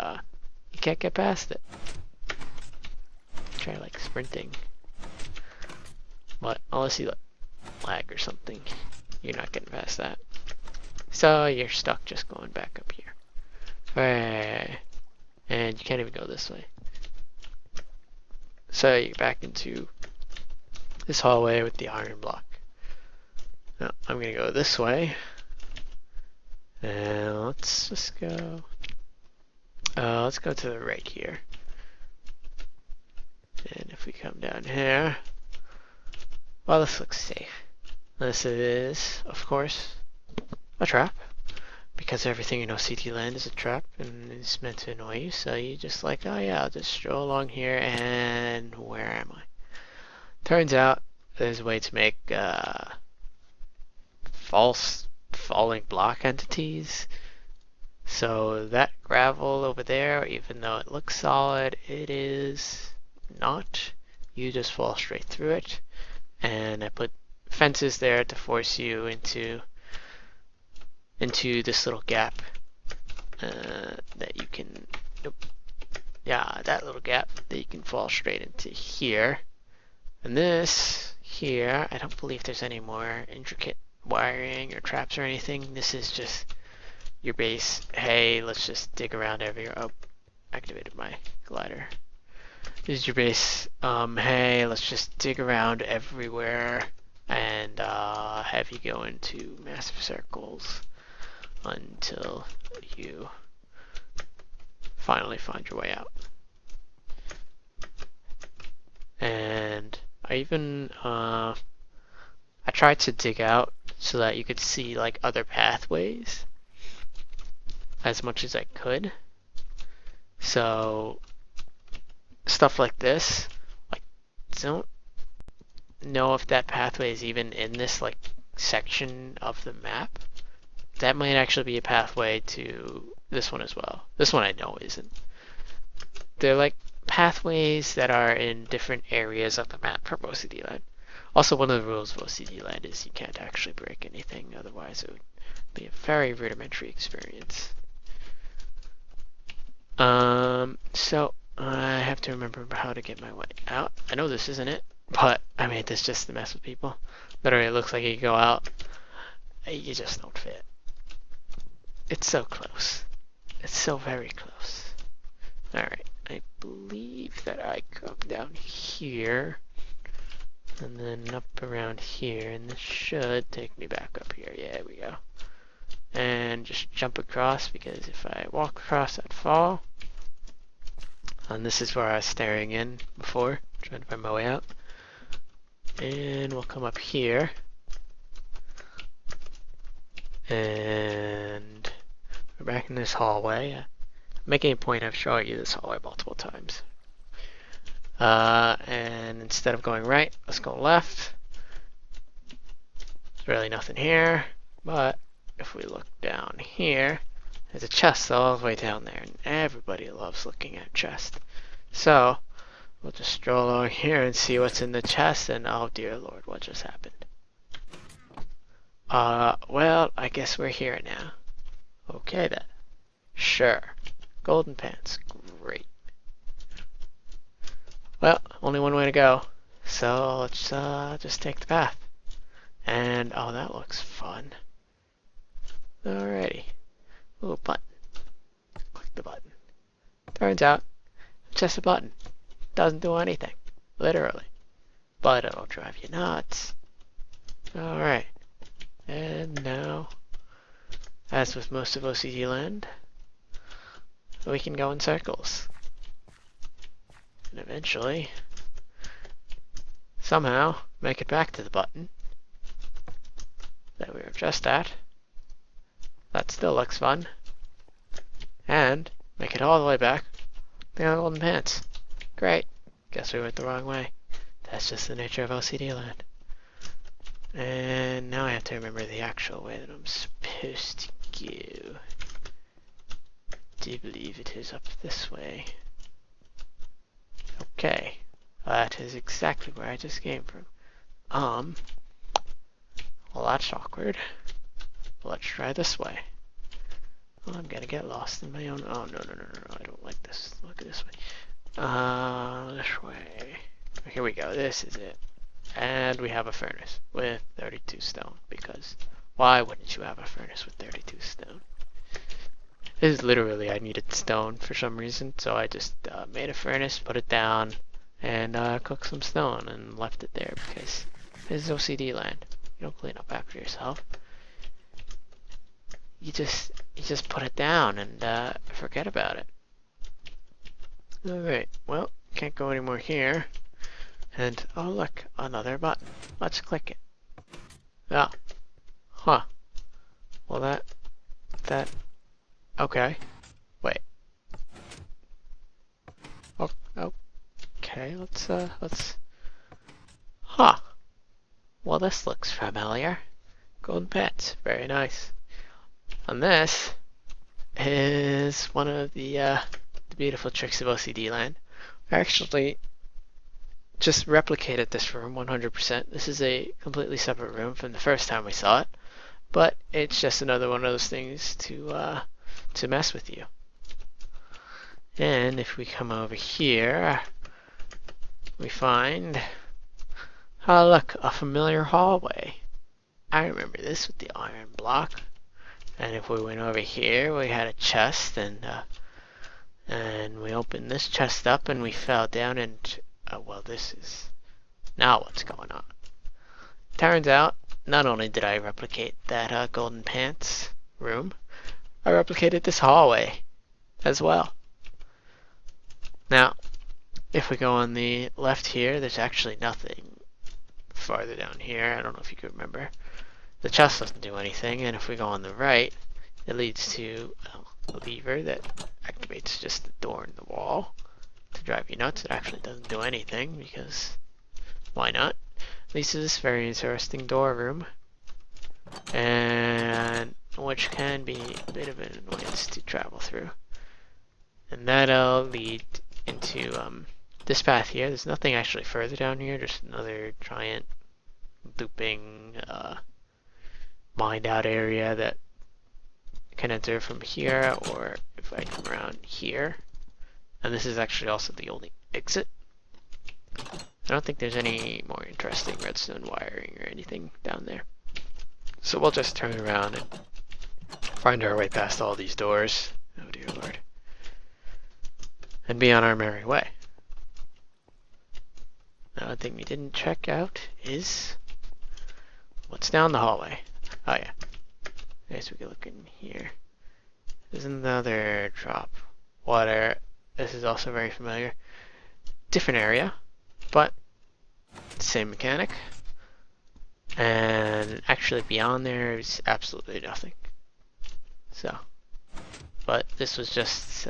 you can't get past it. Try like sprinting. But unless you lag or something, you're not getting past that. So you're stuck just going back up here. Right. And you can't even go this way. So you're back into this hallway with the iron block. Now I'm gonna go this way. And let's just go. Let's go to the right here. And if we come down here, well, this looks safe. This is, of course, a trap. Because everything in OCD Land is a trap and is meant to annoy you. So you just like, oh yeah, I'll just stroll along here, and where am I? Turns out there's a way to make false falling block entities. So that gravel over there, even though it looks solid, it is not. You just fall straight through it. And I put fences there to force you into this little gap that you can, nope, yeah, that little gap that you can fall straight into here. And this here, I don't believe there's any more intricate wiring or traps or anything. This is just your base. Hey, let's just dig around everywhere. Oh, activated my glider. This is your base. Hey, let's just dig around everywhere and have you go into massive circles until you finally find your way out. And I even I tried to dig out so that you could see like other pathways as much as I could. So stuff like this, like, don't know if that pathway is even in this like section of the map. That might actually be a pathway to this one as well. This one I know isn't. They're like pathways that are in different areas of the map from OCD Land. Also, one of the rules of OCD Land is you can't actually break anything, otherwise it would be a very rudimentary experience. So I have to remember how to get my way out. I know this isn't it, but I made this just to mess with people. Literally, it looks like you go out, you just don't fit. It's so close. It's so very close. Alright, I believe that I come down here, and then up around here, and this should take me back up here. Yeah, there we go. And just jump across, because if I walk across, I'd fall. And this is where I was staring in before, trying to find my way out. And we'll come up here. And we're back in this hallway. I'm making a point of showing you this hallway multiple times. And instead of going right, let's go left. There's really nothing here, but if we look down here, there's a chest all the way down there, and everybody loves looking at chest. So we'll just stroll over here and see what's in the chest, and oh dear lord, what just happened? Well, I guess we're here now. Okay then. Sure. Golden pants. Great. Well, only one way to go. So let's just take the path. And oh, that looks fun. Alrighty. Ooh, button. Click the button. Turns out, it's just a button. Doesn't do anything. Literally. But it'll drive you nuts. Alright. And now, as with most of OCD Land, we can go in circles. And eventually, somehow, make it back to the button that we were just at. That still looks fun. And make it all the way back to the golden pants. Great. Guess we went the wrong way. That's just the nature of OCD Land. And now I have to remember the actual way that I'm supposed to go. I do believe it is up this way. Okay. That is exactly where I just came from. Well, that's awkward. Let's try this way. Oh, I'm gonna get lost in my own. Oh, no, I don't like this. Look at this way. This way. Here we go. This is it. And we have a furnace with 32 stone, because why wouldn't you have a furnace with 32 stone? This is literally, I needed stone for some reason, so I just made a furnace, put it down, and cooked some stone and left it there, because this is OCD Land. You don't clean up after yourself. You just put it down and forget about it. Alright, well, can't go anymore here. And, oh look, another button. Let's click it. Oh. Huh. Well that, okay. Wait. Oh, okay, let's, huh. Well, this looks familiar. Golden pets, very nice. And this is one of the beautiful tricks of OCD land. I actually just replicated this room 100%. This is a completely separate room from the first time we saw it, but it's just another one of those things to mess with you. And if we come over here, we find, oh look, a familiar hallway. I remember this with the iron block. And if we went over here, we had a chest, and we opened this chest up, and we fell down, and well, this is now what's going on. Turns out, not only did I replicate that golden pants room, I replicated this hallway as well. Now, if we go on the left here, there's actually nothing farther down here. I don't know if you can remember. The chest doesn't do anything, and if we go on the right, it leads to a lever that activates just the door in the wall to drive you nuts. It actually doesn't do anything because why not? Leads to this very interesting door room, and which can be a bit of an annoyance to travel through. And that'll lead into this path here. There's nothing actually further down here, just another giant looping mined out area that can enter from here, or if I come around here. And this is actually also the only exit. I don't think there's any more interesting redstone wiring or anything down there. So we'll just turn around and find our way past all these doors. Oh dear lord. And be on our merry way. Now, one thing we didn't check out is what's down the hallway. Oh yeah. I guess we can look in here. There's another drop. Water. This is also very familiar. Different area, but same mechanic. And actually beyond there is absolutely nothing. So, but this was just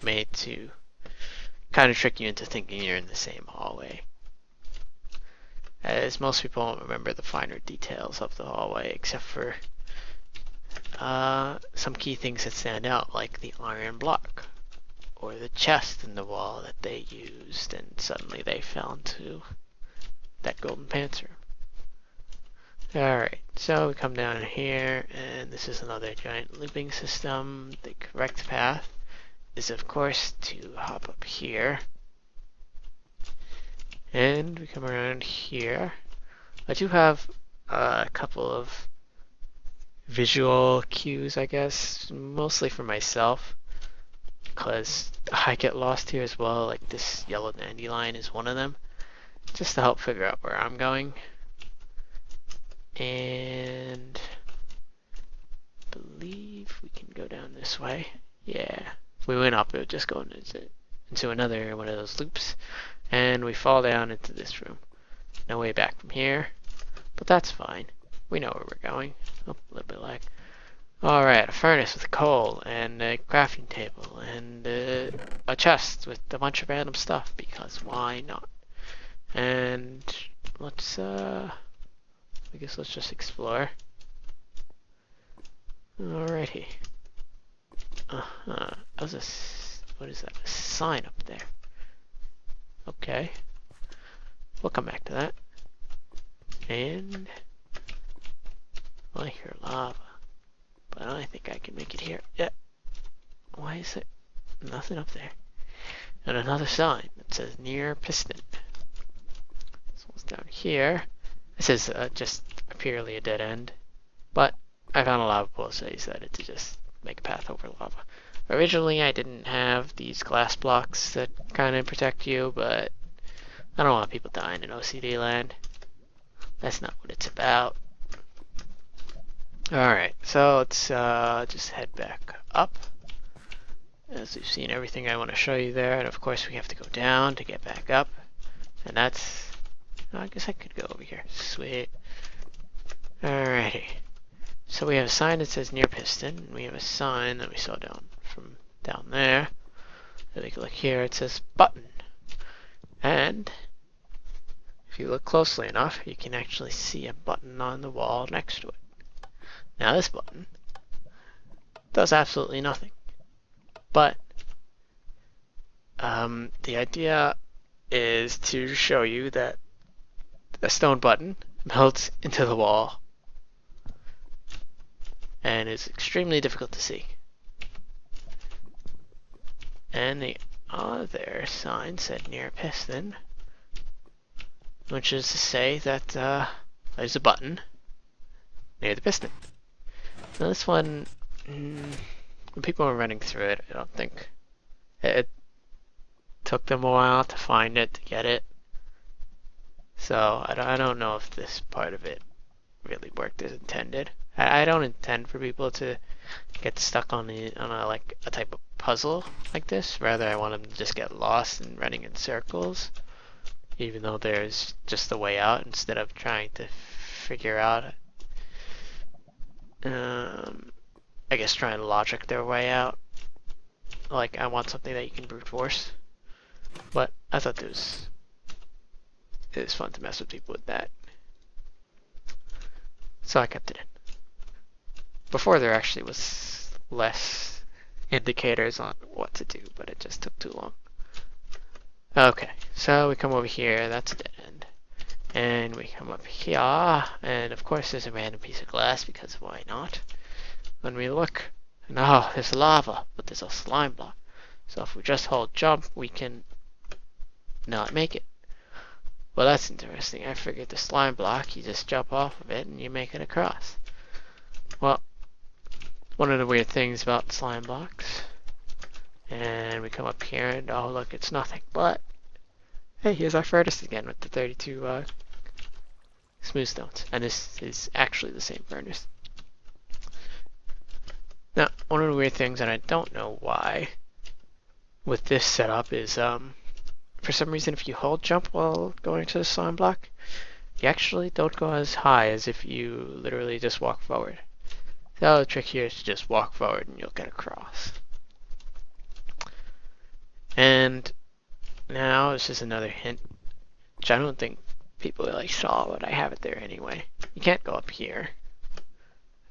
made to kind of trick you into thinking you're in the same hallway. As most people won't remember the finer details of the hallway, except for some key things that stand out, like the iron block, or the chest in the wall that they used, and suddenly they fell into that golden pants room. Alright, so we come down here, and this is another giant looping system. The correct path is, of course, to hop up here. And we come around here. I do have a couple of visual cues, I guess, mostly for myself, because I get lost here as well. Like this yellow dandelion is one of them, just to help figure out where I'm going. And I believe we can go down this way. Yeah, if we went up, it would just go into another one of those loops, and we fall down into this room. No way back from here, but that's fine. We know where we're going. Oh, a little bit lag. Alright, a furnace with coal, and a crafting table, and a chest with a bunch of random stuff, because why not? And let's, I guess let's just explore. Alrighty. What is that? A sign up there. Okay. We'll come back to that. And I hear lava, but I think I can make it here. Yeah. Why is it nothing up there? And another sign that says near piston. So it's down here. This is just purely a dead end, but I found a lava pool, so I decided to just make a path over lava. Originally, I didn't have these glass blocks that kind of protect you, but I don't want people dying in OCD land. That's not what it's about. Alright, so let's just head back up. As we've seen everything I want to show you there, and of course we have to go down to get back up. And that's... I guess I could go over here. Sweet. Alrighty. So we have a sign that says near piston. We have a sign that we saw down from down there. If we can look here, it says button. And if you look closely enough, you can actually see a button on the wall next to it. Now this button does absolutely nothing. But the idea is to show you that the stone button melts into the wall and is extremely difficult to see. And the other sign said near piston, which is to say that there's a button near the piston. Now this one, when people were running through it, I don't think it took them a while to find it, to get it. So I don't know if this part of it really worked as intended. I don't intend for people to get stuck on a type of puzzle like this. Rather, I want them to just get lost and running in circles, even though there's just a way out, instead of trying to figure out, I guess, trying to logic their way out. Like, I want something that you can brute force. But I thought it was fun to mess with people with that. So I kept it in. Before there actually was less indicators on what to do, but it just took too long. Okay, so we come over here, that's a dead end. And we come up here, and of course there's a random piece of glass, because why not? When we look, no, there's lava, but there's a slime block. So if we just hold jump, we can not make it. Well, that's interesting. I figured the slime block, you just jump off of it and you make it across. Well, one of the weird things about slime blocks, and we come up here and oh look, it's nothing. But hey, here's our furnace again with the 32 smooth stones, and this is actually the same furnace. Now, one of the weird things, and I don't know why, with this setup is for some reason, if you hold jump while going to the slime block, you actually don't go as high as if you literally just walk forward. So the trick here is to just walk forward and you'll get across. And now this is another hint, which I don't think people really saw, but I have it there anyway. You can't go up here.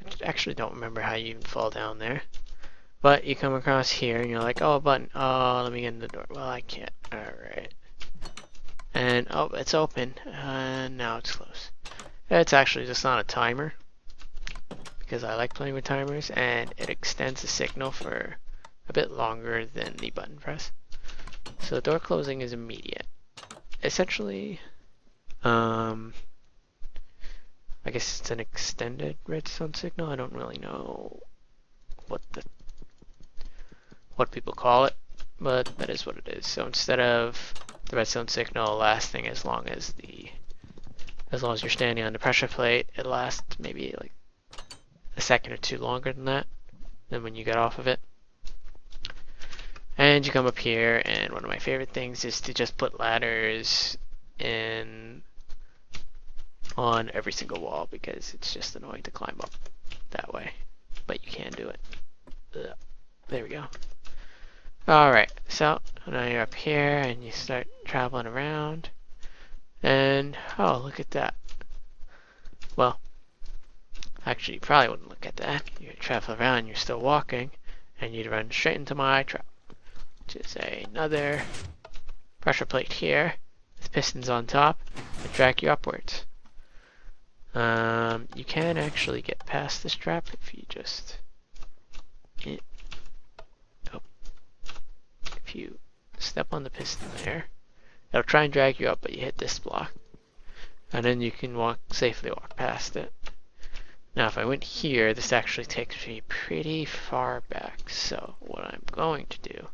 I actually don't remember how you even fall down there. But you come across here and you're like, oh, a button. Oh, let me get in the door. Well, I can't. Alright. And, oh, it's open. Now it's closed. It's actually just not a timer, because I like playing with timers, and it extends the signal for a bit longer than the button press. So door closing is immediate. Essentially, I guess it's an extended redstone signal. I don't really know what people call it, but that is what it is. So instead of the redstone signal lasting as long as you're standing on the pressure plate, it lasts maybe like a second or two longer than that, than when you get off of it. And you come up here, and one of my favorite things is to just put ladders on every single wall, because it's just annoying to climb up that way, but you can do it. Ugh. There we go. Alright, so now you're up here and you start traveling around, and oh, look at that. Well, actually you probably wouldn't look at that. You travel around, you're still walking, and you'd run straight into my trap, which is another pressure plate here with pistons on top that drag you upwards. You can actually get past this trap if you just if you step on the piston there. It'll try and drag you up, but you hit this block, and then you can safely walk past it. Now if I went here, this actually takes me pretty far back, so what I'm going to do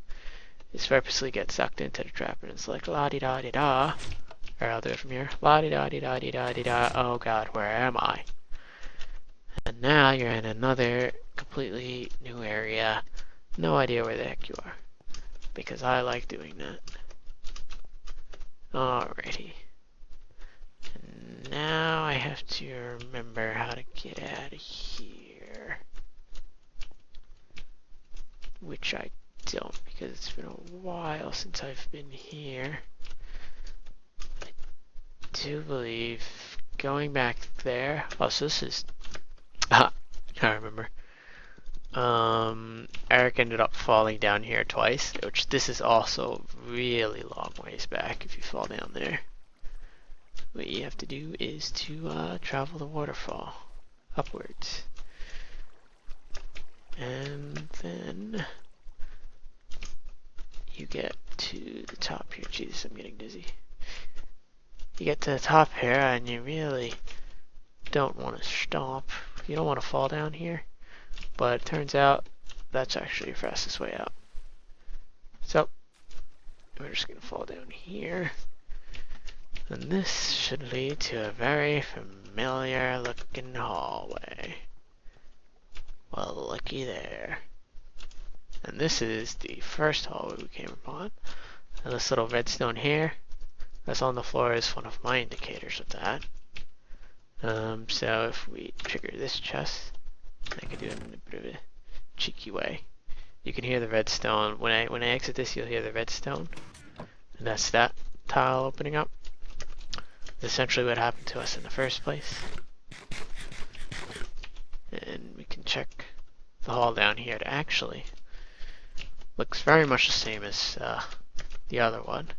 is purposely get sucked into the trap, and it's like la-di-da-di-da, or I'll do it from here, la-di-da-di-da-di-da-di-da, oh god, where am I? And now you're in another completely new area, no idea where the heck you are, because I like doing that. Alrighty. And now I have to remember how to get out of here, which I don't, because it's been a while since I've been here. I do believe going back there. Oh, so this is. I remember. Eric ended up falling down here twice, which this is also really long ways back if you fall down there. What you have to do is to travel the waterfall upwards. And then you get to the top here. Jesus, I'm getting dizzy. You get to the top here and you really don't want to stomp. You don't want to fall down here. But it turns out that's actually your fastest way out. So we're just going to fall down here. And this should lead to a very familiar looking hallway. Well, looky there. And this is the first hallway we came upon. And this little redstone here that's on the floor is one of my indicators of that. So if we trigger this chest, I can do it in a bit of a cheeky way. You can hear the redstone. When I exit this, you'll hear the redstone. And that's that tile opening up. That's essentially what happened to us in the first place. And we can check the hall down here. It actually looks very much the same as the other one.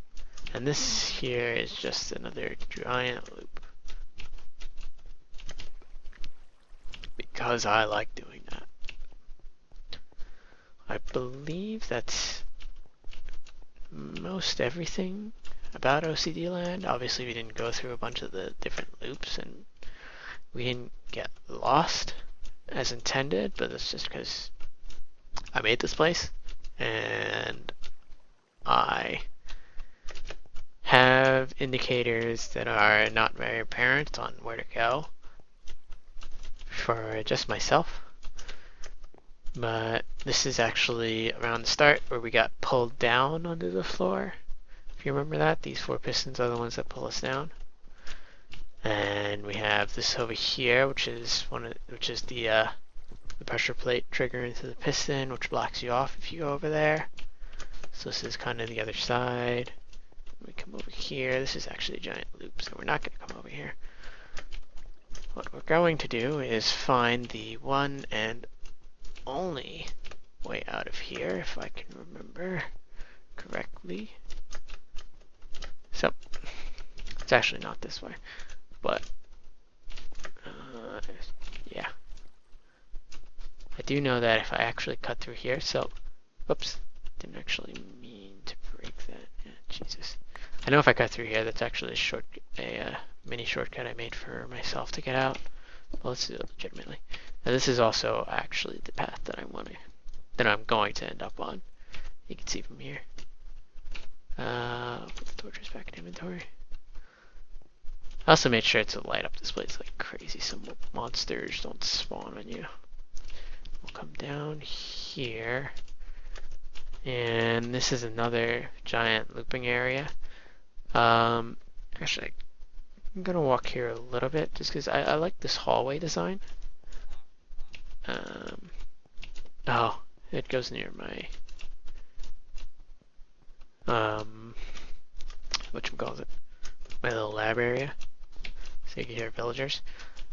And this here is just another giant loop. Because I like doing that. I believe that's most everything about OCD Land. Obviously we didn't go through a bunch of the different loops and we didn't get lost as intended, but that's just because I made this place and I have indicators that are not very apparent on where to go for just myself. But this is actually around the start where we got pulled down onto the floor. If you remember that, these 4 pistons are the ones that pull us down. And we have this over here, which is the pressure plate trigger into the piston, which blocks you off if you go over there. So this is kind of the other side. We come over here. This is actually a giant loop, so we're not going to come over here. What we're going to do is find the one and only way out of here, if I can remember correctly. So, it's actually not this way, but yeah. I do know that if I actually cut through here, so, whoops, didn't actually mean to break that. Yeah, Jesus. I know if I cut through here, that's actually a mini shortcut I made for myself to get out. Well, let's do it legitimately. Now this is also actually the path that I'm going to end up on. You can see from here. I'll put the torches back in inventory. I also made sure to light up this place like crazy so monsters don't spawn on you. We'll come down here. And this is another giant looping area. Actually, I'm gonna walk here a little bit just because I like this hallway design. Oh, it goes near my whatchamacallit, my little lab area, so you can hear villagers.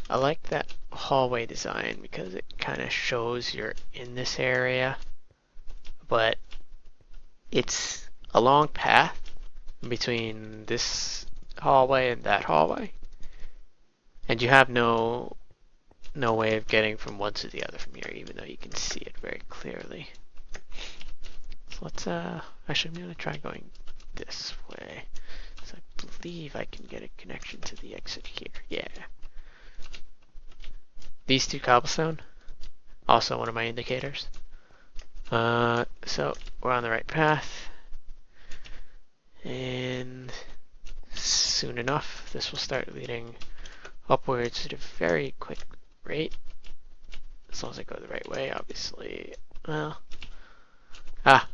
I like that hallway design because it kind of shows you're in this area, but it's a long path between this hallway and that hallway, and you have no way of getting from one to the other from here, even though you can see it very clearly. So let's actually I'm gonna try going this way, so I believe I can get a connection to the exit here. Yeah, these 2 cobblestone, also one of my indicators. So we're on the right path, and soon enough this will start leading upwards at a very quick rate, as long as I go the right way, obviously. Well, I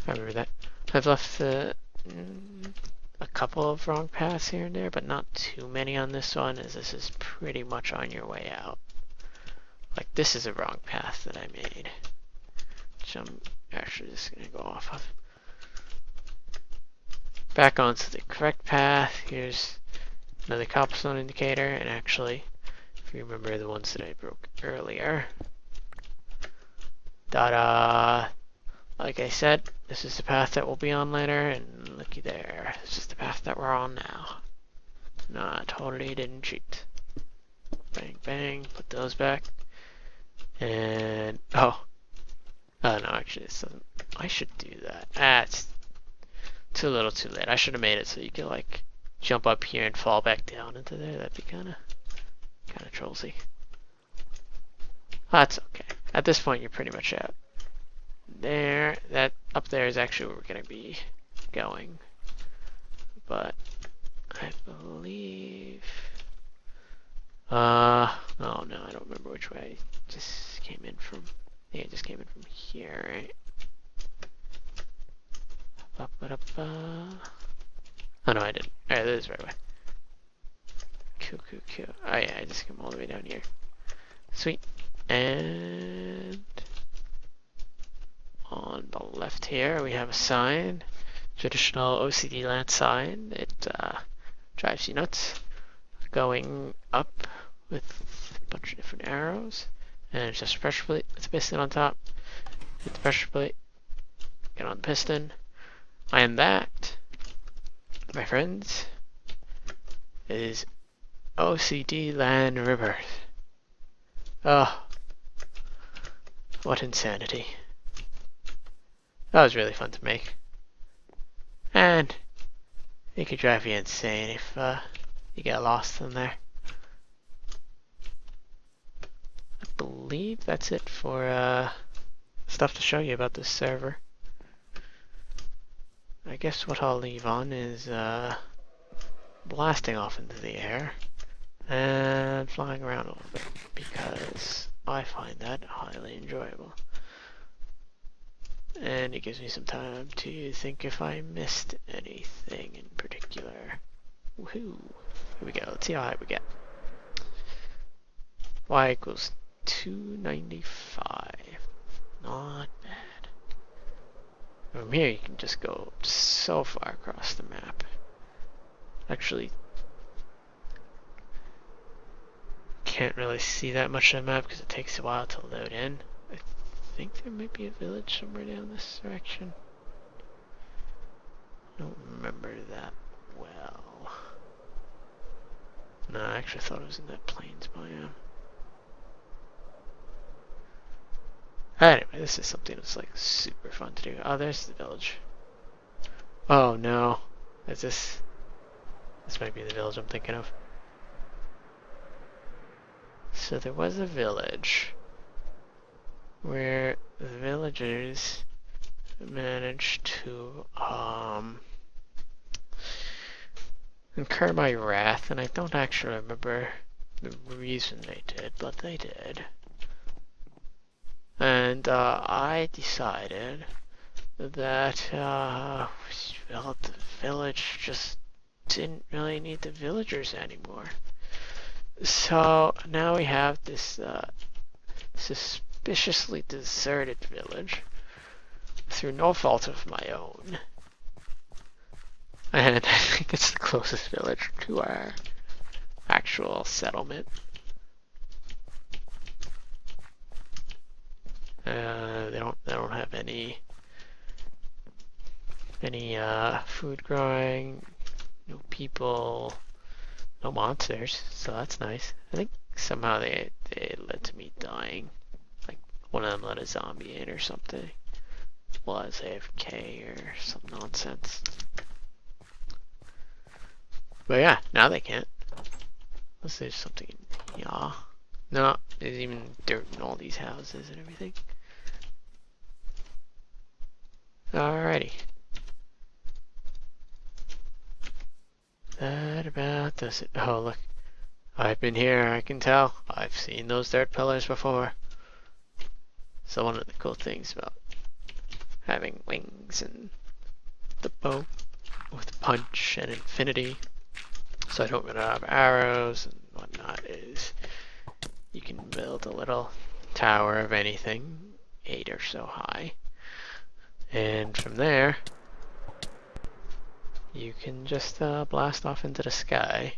remember that. I've left a couple of wrong paths here and there, but not too many on this one, as this is pretty much on your way out. Like, this is a wrong path that I made, which I'm actually just going to go off of. Back onto the correct path. Here's another cobblestone indicator, and actually, if you remember the ones that I broke earlier, Ta-da! Like I said, this is the path that we'll be on later, and looky there. This is the path that we're on now. No, I totally didn't cheat. Bang, bang, put those back. And, oh. Oh, no, actually, this doesn't. I should do that. Ah, it's too little too late. I should have made it so you could, like, jump up here and fall back down into there. That'd be kind of trollsy. That's okay. At this point, you're pretty much out. There, that up there is actually where we're gonna be going. But I believe. Oh no, I don't remember which way I just came in from. I think I just came in from here, right? Oh no, I didn't. Alright, that is the right way. Cool. Oh yeah, I just came all the way down here. Sweet. And on the left here we have a sign. Traditional OCD land sign. It drives you nuts. Going up with a bunch of different arrows. And it's just a pressure plate with a piston on top. Hit the pressure plate. Get on the piston. And that, my friends, is OCD land rebirth. Oh, what insanity. That was really fun to make. And it could drive you insane if you get lost in there. I believe that's it for stuff to show you about this server. I guess what I'll leave on is blasting off into the air and flying around a little bit because I find that highly enjoyable. And it gives me some time to think if I missed anything in particular. Woohoo! Here we go. Let's see how high we get. Y equals 295. Not bad. From here you can just go so far across the map. Actually, can't really see that much of the map because it takes a while to load in. I think there might be a village somewhere down this direction. I don't remember that well. No, I actually thought it was in that plains biome. Anyway, this is something that's like super fun to do. Oh, there's the village. Oh no. Is this... This might be the village I'm thinking of. So there was a village where the villagers managed to incur my wrath, and I don't actually remember the reason they did, but they did. And I decided that well, the village just didn't really need the villagers anymore. So now we have this suspiciously deserted village through no fault of my own. And I think it's the closest village to our actual settlement. They don't have any food growing, no people, no monsters, so that's nice. I think somehow they led to me dying. Like one of them let a zombie in or something. Was AFK or some nonsense. But yeah, now they can't. Unless there's something in here. No, there's even dirt in all these houses and everything. Alrighty. That about does it. Oh, look. I've been here, I can tell. I've seen those dirt pillars before. So one of the cool things about having wings and the bow with punch and infinity, so I don't run out of arrows and whatnot, is you can build a little tower of anything, 8 or so high. And from there, you can just blast off into the sky.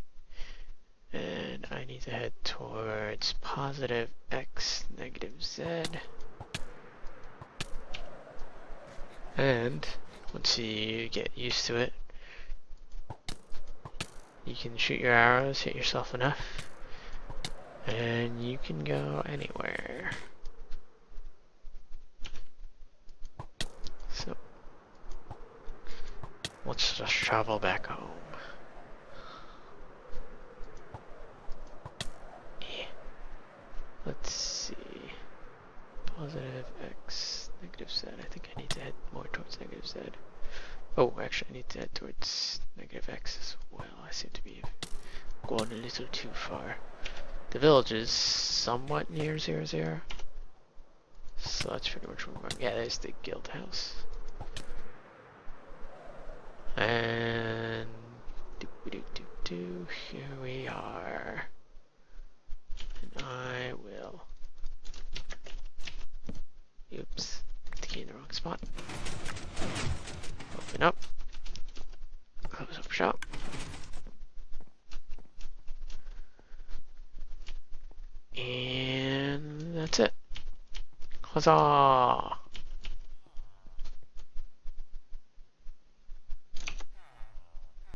And I need to head towards positive x, negative z. And once you get used to it, you can shoot your arrows, hit yourself enough, and you can go anywhere. So, let's just travel back home. Yeah. Let's see. Positive X, negative Z. I think I need to head more towards negative Z. Oh, actually, I need to head towards negative X as well. I seem to be going a little too far. The village is somewhat near 00. So that's pretty much where we're going. Yeah, there's the guild house. And here we are. And I will. Oops, thinking in the wrong spot. Open up. Close up shop. And that's it. Huzzah!